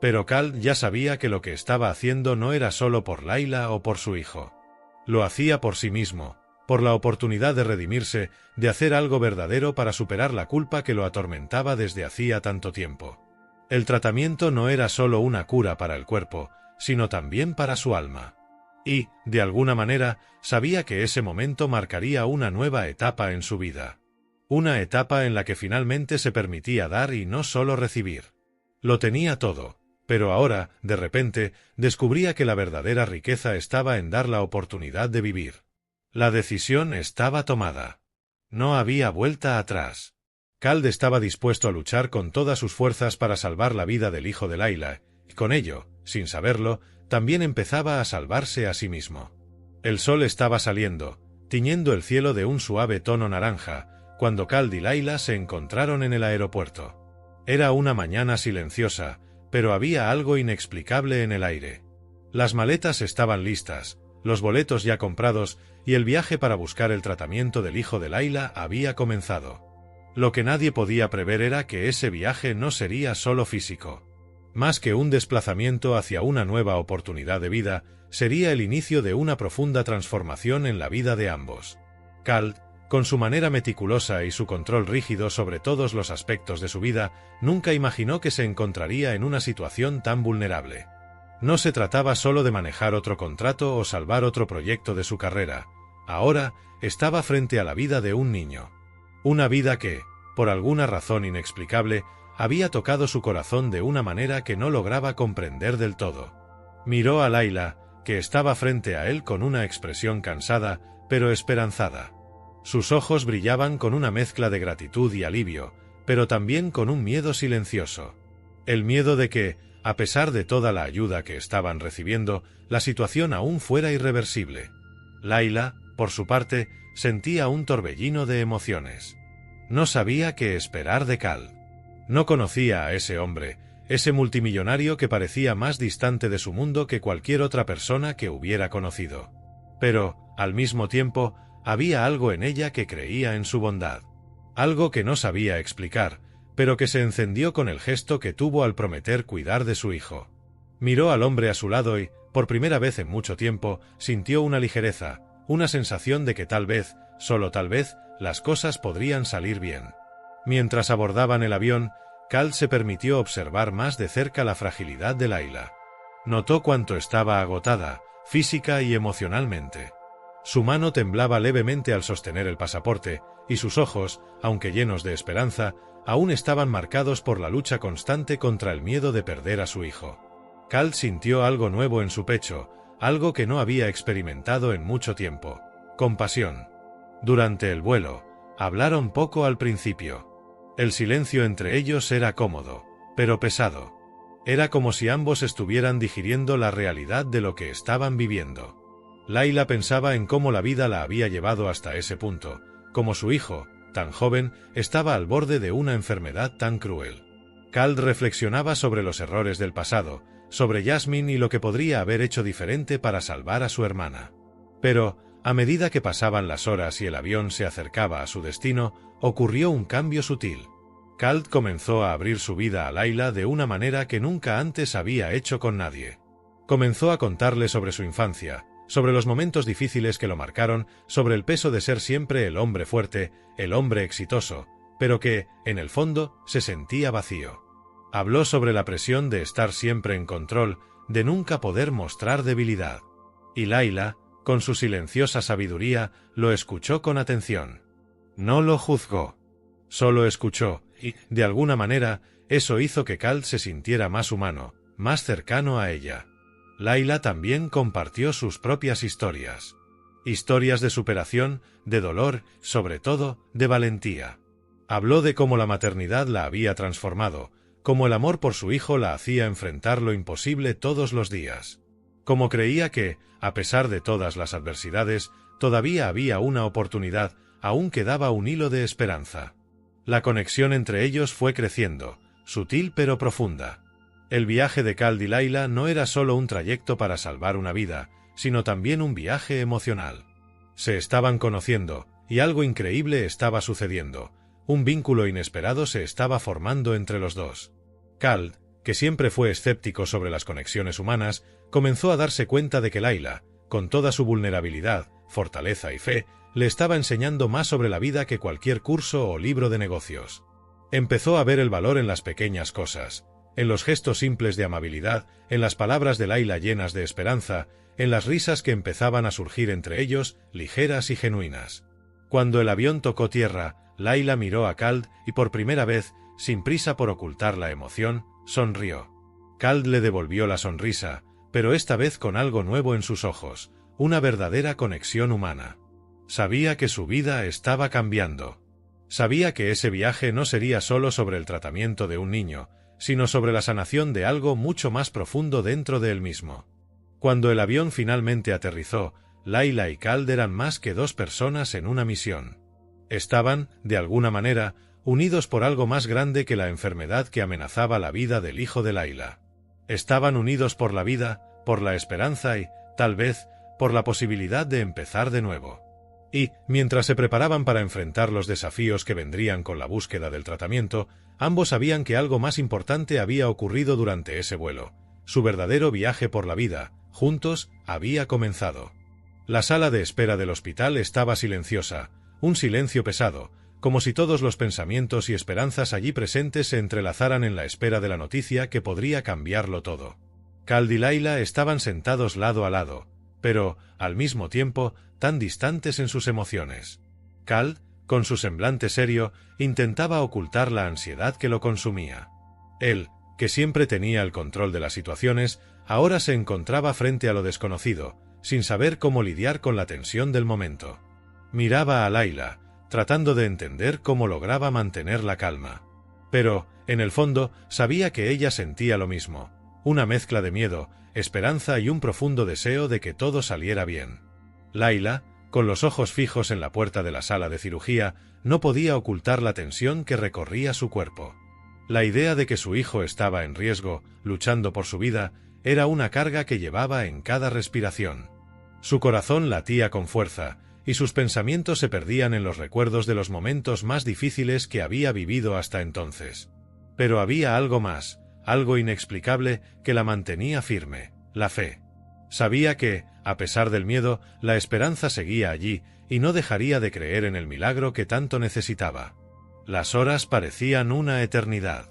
Pero Kald ya sabía que lo que estaba haciendo no era solo por Layla o por su hijo. Lo hacía por sí mismo, por la oportunidad de redimirse, de hacer algo verdadero para superar la culpa que lo atormentaba desde hacía tanto tiempo. El tratamiento no era solo una cura para el cuerpo, sino también para su alma. Y, de alguna manera, sabía que ese momento marcaría una nueva etapa en su vida. Una etapa en la que finalmente se permitía dar y no solo recibir. Lo tenía todo: Pero ahora, de repente, descubría que la verdadera riqueza estaba en dar la oportunidad de vivir. La decisión estaba tomada. No había vuelta atrás. Khaled estaba dispuesto a luchar con todas sus fuerzas para salvar la vida del hijo de Layla, y con ello, sin saberlo, también empezaba a salvarse a sí mismo. El sol estaba saliendo, tiñendo el cielo de un suave tono naranja, cuando Khaled y Layla se encontraron en el aeropuerto. Era una mañana silenciosa, pero había algo inexplicable en el aire. Las maletas estaban listas, los boletos ya comprados, y el viaje para buscar el tratamiento del hijo de Layla había comenzado. Lo que nadie podía prever era que ese viaje no sería solo físico. Más que un desplazamiento hacia una nueva oportunidad de vida, sería el inicio de una profunda transformación en la vida de ambos. Khaled, con su manera meticulosa y su control rígido sobre todos los aspectos de su vida, nunca imaginó que se encontraría en una situación tan vulnerable. No se trataba solo de manejar otro contrato o salvar otro proyecto de su carrera. Ahora estaba frente a la vida de un niño. Una vida que, por alguna razón inexplicable, había tocado su corazón de una manera que no lograba comprender del todo. Miró a Layla, que estaba frente a él con una expresión cansada, pero esperanzada. Sus ojos brillaban con una mezcla de gratitud y alivio, pero también con un miedo silencioso. El miedo de que, a pesar de toda la ayuda que estaban recibiendo, la situación aún fuera irreversible. Layla, por su parte, sentía un torbellino de emociones. No sabía qué esperar de Khaled. No conocía a ese hombre, ese multimillonario que parecía más distante de su mundo que cualquier otra persona que hubiera conocido. Pero, al mismo tiempo, había algo en ella que creía en su bondad. Algo que no sabía explicar, pero que se encendió con el gesto que tuvo al prometer cuidar de su hijo. Miró al hombre a su lado y, por primera vez en mucho tiempo, sintió una ligereza, una sensación de que tal vez, solo tal vez, las cosas podrían salir bien. Mientras abordaban el avión, Khaled se permitió observar más de cerca la fragilidad de Layla. Notó cuánto estaba agotada, física y emocionalmente. Su mano temblaba levemente al sostener el pasaporte, y sus ojos, aunque llenos de esperanza, aún estaban marcados por la lucha constante contra el miedo de perder a su hijo. Khaled sintió algo nuevo en su pecho, algo que no había experimentado en mucho tiempo: compasión. Durante el vuelo, hablaron poco al principio. El silencio entre ellos era cómodo, pero pesado. Era como si ambos estuvieran digiriendo la realidad de lo que estaban viviendo. Layla pensaba en cómo la vida la había llevado hasta ese punto, como su hijo, tan joven, estaba al borde de una enfermedad tan cruel. Khaled reflexionaba sobre los errores del pasado, sobre Jasmine y lo que podría haber hecho diferente para salvar a su hermana. Pero, a medida que pasaban las horas y el avión se acercaba a su destino, ocurrió un cambio sutil. Khaled comenzó a abrir su vida a Layla de una manera que nunca antes había hecho con nadie. Comenzó a contarle sobre su infancia, sobre los momentos difíciles que lo marcaron, sobre el peso de ser siempre el hombre fuerte, el hombre exitoso, pero que, en el fondo, se sentía vacío. Habló sobre la presión de estar siempre en control, de nunca poder mostrar debilidad. Y Layla, con su silenciosa sabiduría, lo escuchó con atención. No lo juzgó. Solo escuchó, y, de alguna manera, eso hizo que Khaled se sintiera más humano, más cercano a ella. Layla también compartió sus propias historias. Historias de superación, de dolor, sobre todo, de valentía. Habló de cómo la maternidad la había transformado, cómo el amor por su hijo la hacía enfrentar lo imposible todos los días. Cómo creía que, a pesar de todas las adversidades, todavía había una oportunidad, aún quedaba un hilo de esperanza. La conexión entre ellos fue creciendo, sutil pero profunda. El viaje de Khaled y Layla no era solo un trayecto para salvar una vida, sino también un viaje emocional. Se estaban conociendo, y algo increíble estaba sucediendo. Un vínculo inesperado se estaba formando entre los dos. Khaled, que siempre fue escéptico sobre las conexiones humanas, comenzó a darse cuenta de que Layla, con toda su vulnerabilidad, fortaleza y fe, le estaba enseñando más sobre la vida que cualquier curso o libro de negocios. Empezó a ver el valor en las pequeñas cosas, en los gestos simples de amabilidad, en las palabras de Layla llenas de esperanza, en las risas que empezaban a surgir entre ellos, ligeras y genuinas. Cuando el avión tocó tierra, Layla miró a Khaled y por primera vez, sin prisa por ocultar la emoción, sonrió. Cal le devolvió la sonrisa, pero esta vez con algo nuevo en sus ojos, una verdadera conexión humana. Sabía que su vida estaba cambiando. Sabía que ese viaje no sería solo sobre el tratamiento de un niño, sino sobre la sanación de algo mucho más profundo dentro de él mismo. Cuando el avión finalmente aterrizó, Layla y Cal eran más que dos personas en una misión. Estaban, de alguna manera, unidos por algo más grande que la enfermedad que amenazaba la vida del hijo de Layla. Estaban unidos por la vida, por la esperanza y, tal vez, por la posibilidad de empezar de nuevo. Y, mientras se preparaban para enfrentar los desafíos que vendrían con la búsqueda del tratamiento, ambos sabían que algo más importante había ocurrido durante ese vuelo. Su verdadero viaje por la vida, juntos, había comenzado. La sala de espera del hospital estaba silenciosa, un silencio pesado, como si todos los pensamientos y esperanzas allí presentes se entrelazaran en la espera de la noticia que podría cambiarlo todo. Cal y Layla estaban sentados lado a lado, pero, al mismo tiempo, tan distantes en sus emociones. Cal, con su semblante serio, intentaba ocultar la ansiedad que lo consumía. Él, que siempre tenía el control de las situaciones, ahora se encontraba frente a lo desconocido, sin saber cómo lidiar con la tensión del momento. Miraba a Layla, tratando de entender cómo lograba mantener la calma. Pero, en el fondo, sabía que ella sentía lo mismo, una mezcla de miedo, esperanza y un profundo deseo de que todo saliera bien. Layla, con los ojos fijos en la puerta de la sala de cirugía, no podía ocultar la tensión que recorría su cuerpo. La idea de que su hijo estaba en riesgo, luchando por su vida, era una carga que llevaba en cada respiración. Su corazón latía con fuerza, y sus pensamientos se perdían en los recuerdos de los momentos más difíciles que había vivido hasta entonces. Pero había algo más, algo inexplicable, que la mantenía firme: la fe. Sabía que, a pesar del miedo, la esperanza seguía allí, y no dejaría de creer en el milagro que tanto necesitaba. Las horas parecían una eternidad.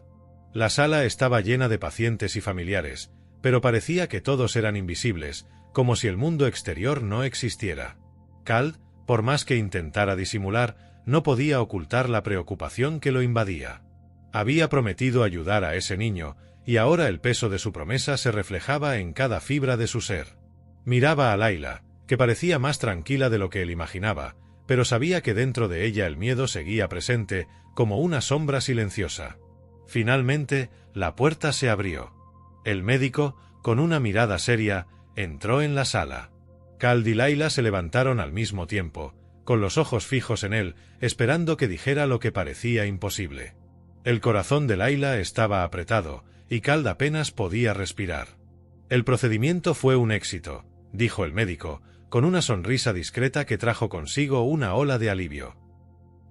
La sala estaba llena de pacientes y familiares, pero parecía que todos eran invisibles, como si el mundo exterior no existiera. Cal, por más que intentara disimular, no podía ocultar la preocupación que lo invadía. Había prometido ayudar a ese niño, y ahora el peso de su promesa se reflejaba en cada fibra de su ser. Miraba a Layla, que parecía más tranquila de lo que él imaginaba, pero sabía que dentro de ella el miedo seguía presente, como una sombra silenciosa. Finalmente, la puerta se abrió. El médico, con una mirada seria, entró en la sala. Cal y Layla se levantaron al mismo tiempo, con los ojos fijos en él, esperando que dijera lo que parecía imposible. El corazón de Layla estaba apretado, y Cal apenas podía respirar. El procedimiento fue un éxito, dijo el médico, con una sonrisa discreta que trajo consigo una ola de alivio.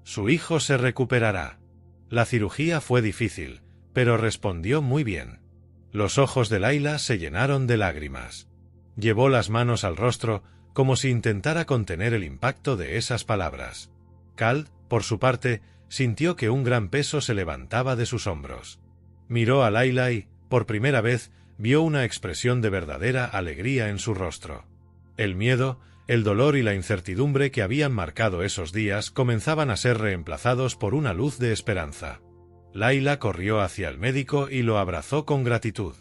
Su hijo se recuperará. La cirugía fue difícil, pero respondió muy bien. Los ojos de Layla se llenaron de lágrimas. Llevó las manos al rostro, como si intentara contener el impacto de esas palabras. Cal, por su parte, sintió que un gran peso se levantaba de sus hombros. Miró a Layla y, por primera vez, vio una expresión de verdadera alegría en su rostro. El miedo, el dolor y la incertidumbre que habían marcado esos días comenzaban a ser reemplazados por una luz de esperanza. Layla corrió hacia el médico y lo abrazó con gratitud.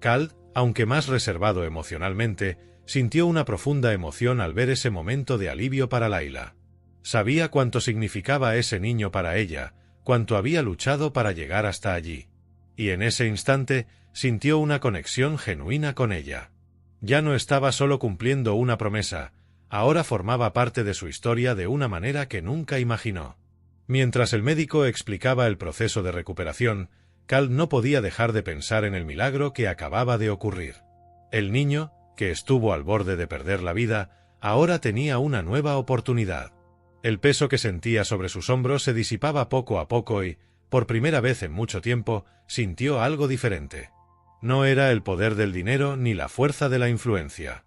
Cal, aunque más reservado emocionalmente, sintió una profunda emoción al ver ese momento de alivio para Layla. Sabía cuánto significaba ese niño para ella, cuánto había luchado para llegar hasta allí. Y en ese instante, sintió una conexión genuina con ella. Ya no estaba solo cumpliendo una promesa, ahora formaba parte de su historia de una manera que nunca imaginó. Mientras el médico explicaba el proceso de recuperación, Cal no podía dejar de pensar en el milagro que acababa de ocurrir. El niño, que estuvo al borde de perder la vida, ahora tenía una nueva oportunidad. El peso que sentía sobre sus hombros se disipaba poco a poco y, por primera vez en mucho tiempo, sintió algo diferente. No era el poder del dinero ni la fuerza de la influencia.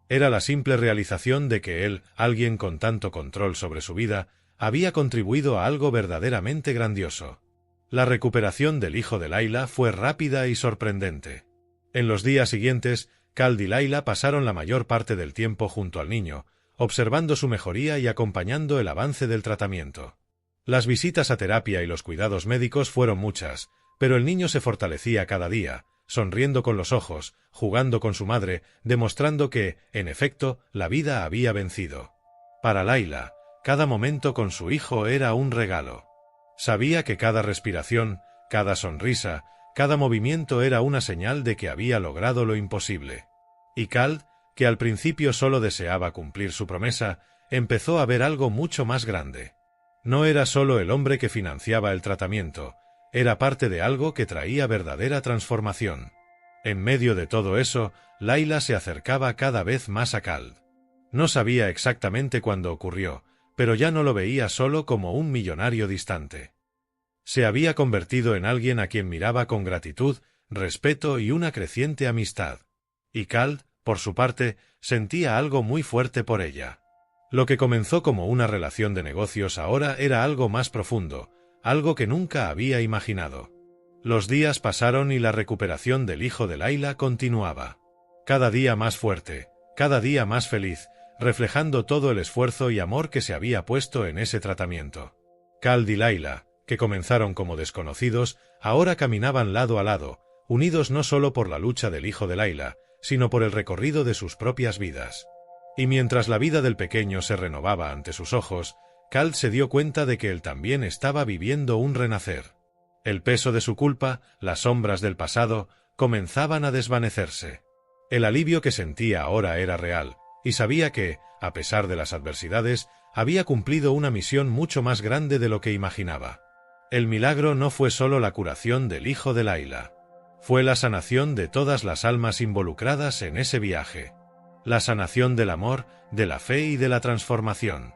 Era la simple realización de que él, alguien con tanto control sobre su vida, había contribuido a algo verdaderamente grandioso. La recuperación del hijo de Layla fue rápida y sorprendente. En los días siguientes, Cal y Layla pasaron la mayor parte del tiempo junto al niño, observando su mejoría y acompañando el avance del tratamiento. Las visitas a terapia y los cuidados médicos fueron muchas, pero el niño se fortalecía cada día, sonriendo con los ojos, jugando con su madre, demostrando que, en efecto, la vida había vencido. Para Layla, cada momento con su hijo era un regalo. Sabía que cada respiración, cada sonrisa, cada movimiento era una señal de que había logrado lo imposible. Y Khald, que al principio solo deseaba cumplir su promesa, empezó a ver algo mucho más grande. No era solo el hombre que financiaba el tratamiento, era parte de algo que traía verdadera transformación. En medio de todo eso, Layla se acercaba cada vez más a Khald. No sabía exactamente cuándo ocurrió, pero ya no lo veía solo como un millonario distante. Se había convertido en alguien a quien miraba con gratitud, respeto y una creciente amistad. Y Khald, por su parte, sentía algo muy fuerte por ella. Lo que comenzó como una relación de negocios ahora era algo más profundo, algo que nunca había imaginado. Los días pasaron y la recuperación del hijo de Layla continuaba. Cada día más fuerte, cada día más feliz, reflejando todo el esfuerzo y amor que se había puesto en ese tratamiento. Khald y Layla, que comenzaron como desconocidos, ahora caminaban lado a lado, unidos no solo por la lucha del hijo de Layla, sino por el recorrido de sus propias vidas. Y mientras la vida del pequeño se renovaba ante sus ojos, Khald se dio cuenta de que él también estaba viviendo un renacer. El peso de su culpa, las sombras del pasado, comenzaban a desvanecerse. El alivio que sentía ahora era real, y sabía que, a pesar de las adversidades, había cumplido una misión mucho más grande de lo que imaginaba. El milagro no fue solo la curación del hijo de Layla. Fue la sanación de todas las almas involucradas en ese viaje. La sanación del amor, de la fe y de la transformación.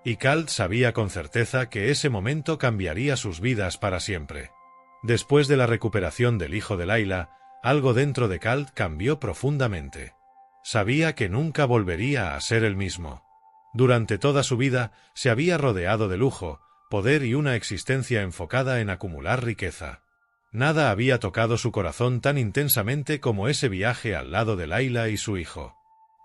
Y Khald sabía con certeza que ese momento cambiaría sus vidas para siempre. Después de la recuperación del hijo de Layla, algo dentro de Khald cambió profundamente. Sabía que nunca volvería a ser el mismo. Durante toda su vida se había rodeado de lujo, poder y una existencia enfocada en acumular riqueza. Nada había tocado su corazón tan intensamente como ese viaje al lado de Layla y su hijo.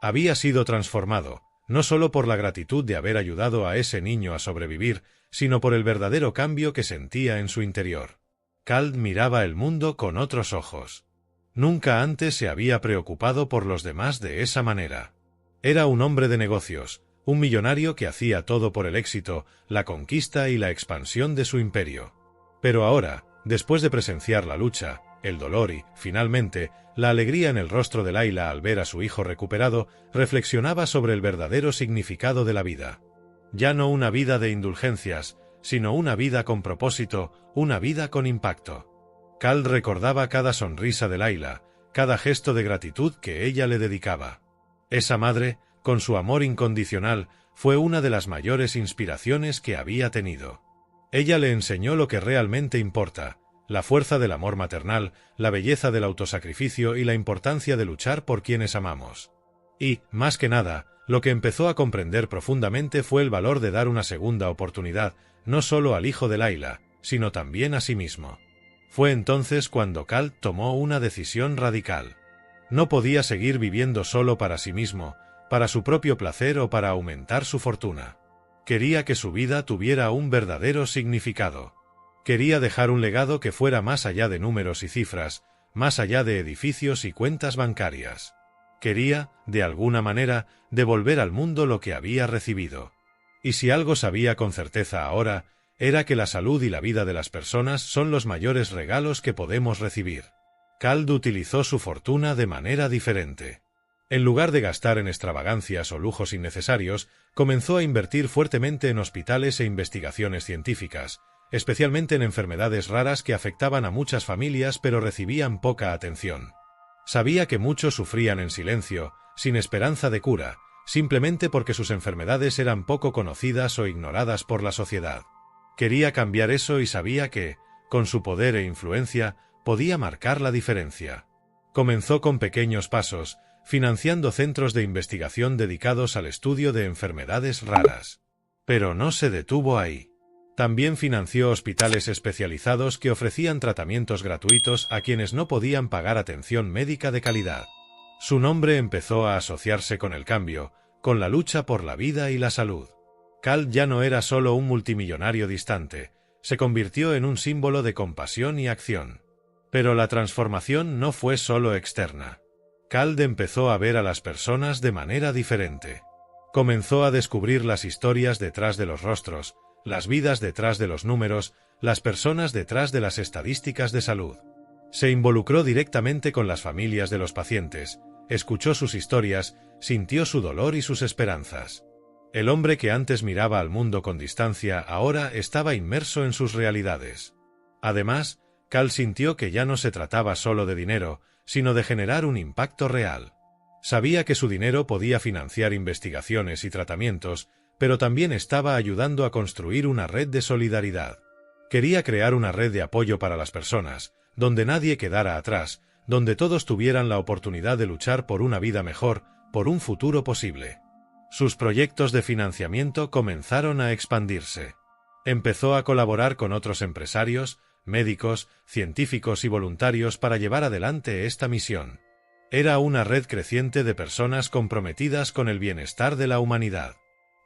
Había sido transformado, no solo por la gratitud de haber ayudado a ese niño a sobrevivir, sino por el verdadero cambio que sentía en su interior. Khald miraba el mundo con otros ojos. Nunca antes se había preocupado por los demás de esa manera. Era un hombre de negocios, un millonario que hacía todo por el éxito, la conquista y la expansión de su imperio. Pero ahora, después de presenciar la lucha, el dolor y, finalmente, la alegría en el rostro de Layla al ver a su hijo recuperado, reflexionaba sobre el verdadero significado de la vida. Ya no una vida de indulgencias, sino una vida con propósito, una vida con impacto. Khald recordaba cada sonrisa de Layla, cada gesto de gratitud que ella le dedicaba. Esa madre, con su amor incondicional, fue una de las mayores inspiraciones que había tenido. Ella le enseñó lo que realmente importa, la fuerza del amor maternal, la belleza del autosacrificio y la importancia de luchar por quienes amamos. Y, más que nada, lo que empezó a comprender profundamente fue el valor de dar una segunda oportunidad, no solo al hijo de Layla, sino también a sí mismo. Fue entonces cuando Khald tomó una decisión radical. No podía seguir viviendo solo para sí mismo, para su propio placer o para aumentar su fortuna. Quería que su vida tuviera un verdadero significado. Quería dejar un legado que fuera más allá de números y cifras, más allá de edificios y cuentas bancarias. Quería, de alguna manera, devolver al mundo lo que había recibido. Y si algo sabía con certeza ahora, era que la salud y la vida de las personas son los mayores regalos que podemos recibir. Khald utilizó su fortuna de manera diferente. En lugar de gastar en extravagancias o lujos innecesarios, comenzó a invertir fuertemente en hospitales e investigaciones científicas, especialmente en enfermedades raras que afectaban a muchas familias pero recibían poca atención. Sabía que muchos sufrían en silencio, sin esperanza de cura, simplemente porque sus enfermedades eran poco conocidas o ignoradas por la sociedad. Quería cambiar eso y sabía que, con su poder e influencia, podía marcar la diferencia. Comenzó con pequeños pasos, financiando centros de investigación dedicados al estudio de enfermedades raras. Pero no se detuvo ahí. También financió hospitales especializados que ofrecían tratamientos gratuitos a quienes no podían pagar atención médica de calidad. Su nombre empezó a asociarse con el cambio, con la lucha por la vida y la salud. Khald ya no era solo un multimillonario distante, se convirtió en un símbolo de compasión y acción. Pero la transformación no fue solo externa. Cald empezó a ver a las personas de manera diferente. Comenzó a descubrir las historias detrás de los rostros, las vidas detrás de los números, las personas detrás de las estadísticas de salud. Se involucró directamente con las familias de los pacientes, escuchó sus historias, sintió su dolor y sus esperanzas. El hombre que antes miraba al mundo con distancia ahora estaba inmerso en sus realidades. Además, Cald sintió que ya no se trataba solo de dinero, sino de generar un impacto real. Sabía que su dinero podía financiar investigaciones y tratamientos, pero también estaba ayudando a construir una red de solidaridad. Quería crear una red de apoyo para las personas, donde nadie quedara atrás, donde todos tuvieran la oportunidad de luchar por una vida mejor, por un futuro posible. Sus proyectos de financiamiento comenzaron a expandirse. Empezó a colaborar con otros empresarios, médicos, científicos y voluntarios para llevar adelante esta misión. Era una red creciente de personas comprometidas con el bienestar de la humanidad.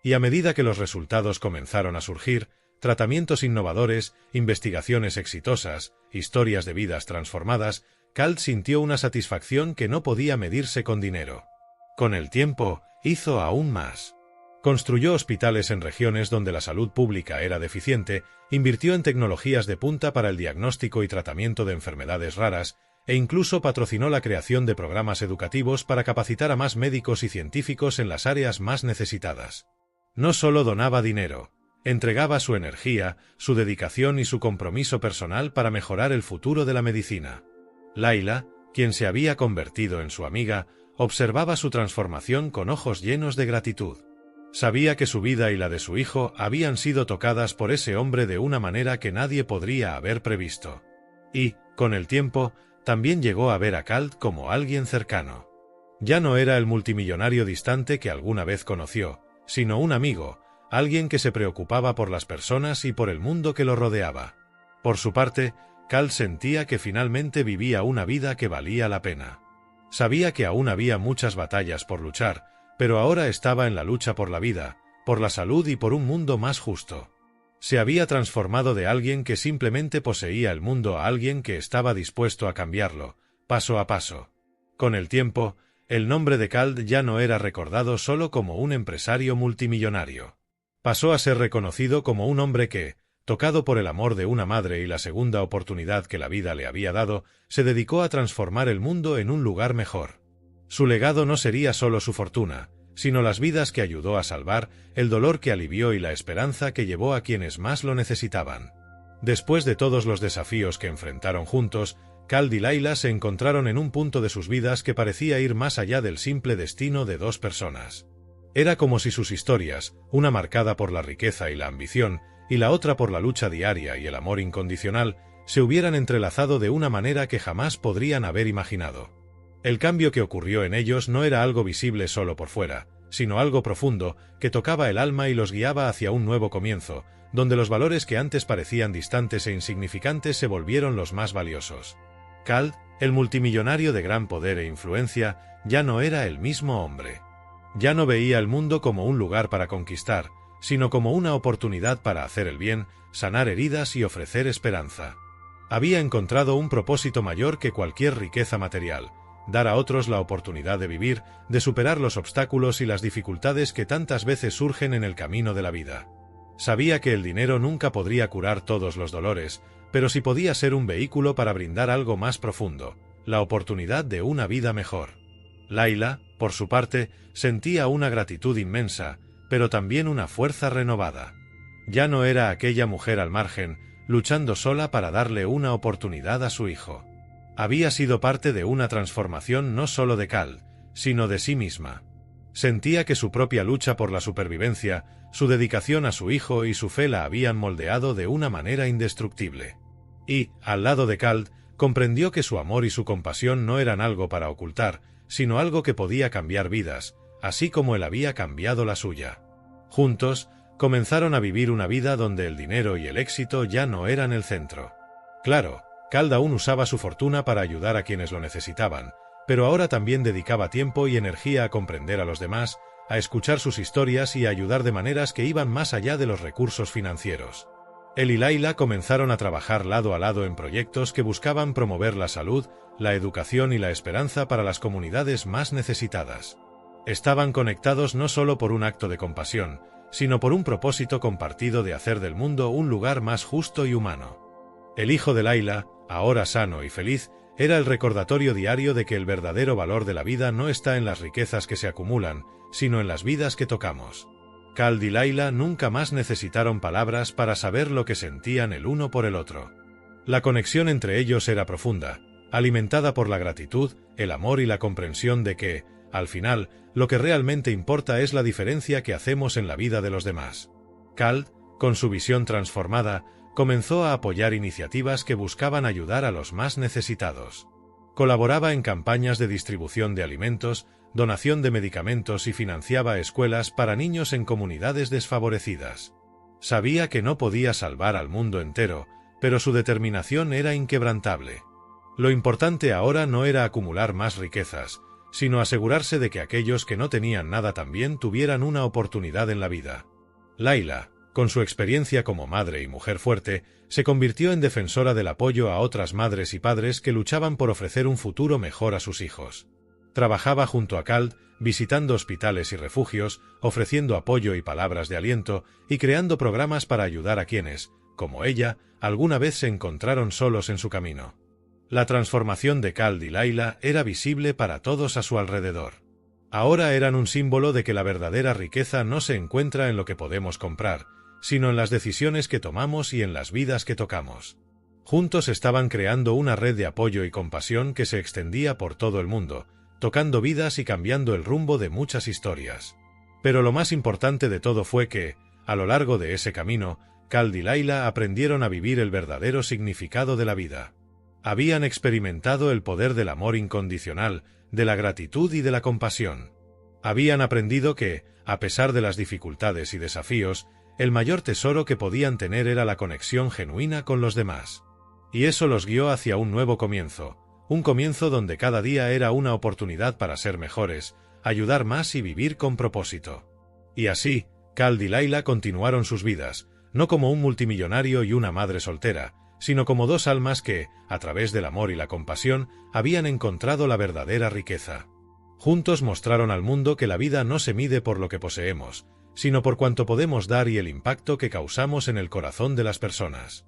Y a medida que los resultados comenzaron a surgir, tratamientos innovadores, investigaciones exitosas, historias de vidas transformadas, Cald sintió una satisfacción que no podía medirse con dinero. Con el tiempo, hizo aún más. Construyó hospitales en regiones donde la salud pública era deficiente, invirtió en tecnologías de punta para el diagnóstico y tratamiento de enfermedades raras, e incluso patrocinó la creación de programas educativos para capacitar a más médicos y científicos en las áreas más necesitadas. No solo donaba dinero, entregaba su energía, su dedicación y su compromiso personal para mejorar el futuro de la medicina. Layla, quien se había convertido en su amiga, observaba su transformación con ojos llenos de gratitud. Sabía que su vida y la de su hijo habían sido tocadas por ese hombre de una manera que nadie podría haber previsto. Y, con el tiempo, también llegó a ver a Cald como alguien cercano. Ya no era el multimillonario distante que alguna vez conoció, sino un amigo, alguien que se preocupaba por las personas y por el mundo que lo rodeaba. Por su parte, Cald sentía que finalmente vivía una vida que valía la pena. Sabía que aún había muchas batallas por luchar, pero ahora estaba en la lucha por la vida, por la salud y por un mundo más justo. Se había transformado de alguien que simplemente poseía el mundo a alguien que estaba dispuesto a cambiarlo, paso a paso. Con el tiempo, el nombre de Cald ya no era recordado solo como un empresario multimillonario. Pasó a ser reconocido como un hombre que, tocado por el amor de una madre y la segunda oportunidad que la vida le había dado, se dedicó a transformar el mundo en un lugar mejor. Su legado no sería solo su fortuna, sino las vidas que ayudó a salvar, el dolor que alivió y la esperanza que llevó a quienes más lo necesitaban. Después de todos los desafíos que enfrentaron juntos, Cald y Layla se encontraron en un punto de sus vidas que parecía ir más allá del simple destino de dos personas. Era como si sus historias, una marcada por la riqueza y la ambición, y la otra por la lucha diaria y el amor incondicional, se hubieran entrelazado de una manera que jamás podrían haber imaginado. El cambio que ocurrió en ellos no era algo visible solo por fuera, sino algo profundo, que tocaba el alma y los guiaba hacia un nuevo comienzo, donde los valores que antes parecían distantes e insignificantes se volvieron los más valiosos. Cald, el multimillonario de gran poder e influencia, ya no era el mismo hombre. Ya no veía el mundo como un lugar para conquistar, sino como una oportunidad para hacer el bien, sanar heridas y ofrecer esperanza. Había encontrado un propósito mayor que cualquier riqueza material: dar a otros la oportunidad de vivir, de superar los obstáculos y las dificultades que tantas veces surgen en el camino de la vida. Sabía que el dinero nunca podría curar todos los dolores, pero sí podía ser un vehículo para brindar algo más profundo, la oportunidad de una vida mejor. Layla, por su parte, sentía una gratitud inmensa, pero también una fuerza renovada. Ya no era aquella mujer al margen, luchando sola para darle una oportunidad a su hijo. Había sido parte de una transformación no solo de Cald, sino de sí misma. Sentía que su propia lucha por la supervivencia, su dedicación a su hijo y su fe la habían moldeado de una manera indestructible. Y, al lado de Cald, comprendió que su amor y su compasión no eran algo para ocultar, sino algo que podía cambiar vidas, así como él había cambiado la suya. Juntos, comenzaron a vivir una vida donde el dinero y el éxito ya no eran el centro. Claro, Cald aún usaba su fortuna para ayudar a quienes lo necesitaban, pero ahora también dedicaba tiempo y energía a comprender a los demás, a escuchar sus historias y a ayudar de maneras que iban más allá de los recursos financieros. Él y Laila comenzaron a trabajar lado a lado en proyectos que buscaban promover la salud, la educación y la esperanza para las comunidades más necesitadas. Estaban conectados no solo por un acto de compasión, sino por un propósito compartido de hacer del mundo un lugar más justo y humano. El hijo de Laila, ahora sano y feliz, era el recordatorio diario de que el verdadero valor de la vida no está en las riquezas que se acumulan, sino en las vidas que tocamos. Khaled y Laila nunca más necesitaron palabras para saber lo que sentían el uno por el otro. La conexión entre ellos era profunda, alimentada por la gratitud, el amor y la comprensión de que, al final, lo que realmente importa es la diferencia que hacemos en la vida de los demás. Khaled, con su visión transformada, comenzó a apoyar iniciativas que buscaban ayudar a los más necesitados. Colaboraba en campañas de distribución de alimentos, donación de medicamentos y financiaba escuelas para niños en comunidades desfavorecidas. Sabía que no podía salvar al mundo entero, pero su determinación era inquebrantable. Lo importante ahora no era acumular más riquezas, sino asegurarse de que aquellos que no tenían nada también tuvieran una oportunidad en la vida. Laila, con su experiencia como madre y mujer fuerte, se convirtió en defensora del apoyo a otras madres y padres que luchaban por ofrecer un futuro mejor a sus hijos. Trabajaba junto a Khaled, visitando hospitales y refugios, ofreciendo apoyo y palabras de aliento, y creando programas para ayudar a quienes, como ella, alguna vez se encontraron solos en su camino. La transformación de Khaled y Laila era visible para todos a su alrededor. Ahora eran un símbolo de que la verdadera riqueza no se encuentra en lo que podemos comprar, sino en las decisiones que tomamos y en las vidas que tocamos. Juntos estaban creando una red de apoyo y compasión que se extendía por todo el mundo, tocando vidas y cambiando el rumbo de muchas historias. Pero lo más importante de todo fue que, a lo largo de ese camino, Khaled y Laila aprendieron a vivir el verdadero significado de la vida. Habían experimentado el poder del amor incondicional, de la gratitud y de la compasión. Habían aprendido que, a pesar de las dificultades y desafíos, el mayor tesoro que podían tener era la conexión genuina con los demás. Y eso los guió hacia un nuevo comienzo, un comienzo donde cada día era una oportunidad para ser mejores, ayudar más y vivir con propósito. Y así, Khaled y Laila continuaron sus vidas, no como un multimillonario y una madre soltera, sino como dos almas que, a través del amor y la compasión, habían encontrado la verdadera riqueza. Juntos mostraron al mundo que la vida no se mide por lo que poseemos, sino por cuanto podemos dar y el impacto que causamos en el corazón de las personas.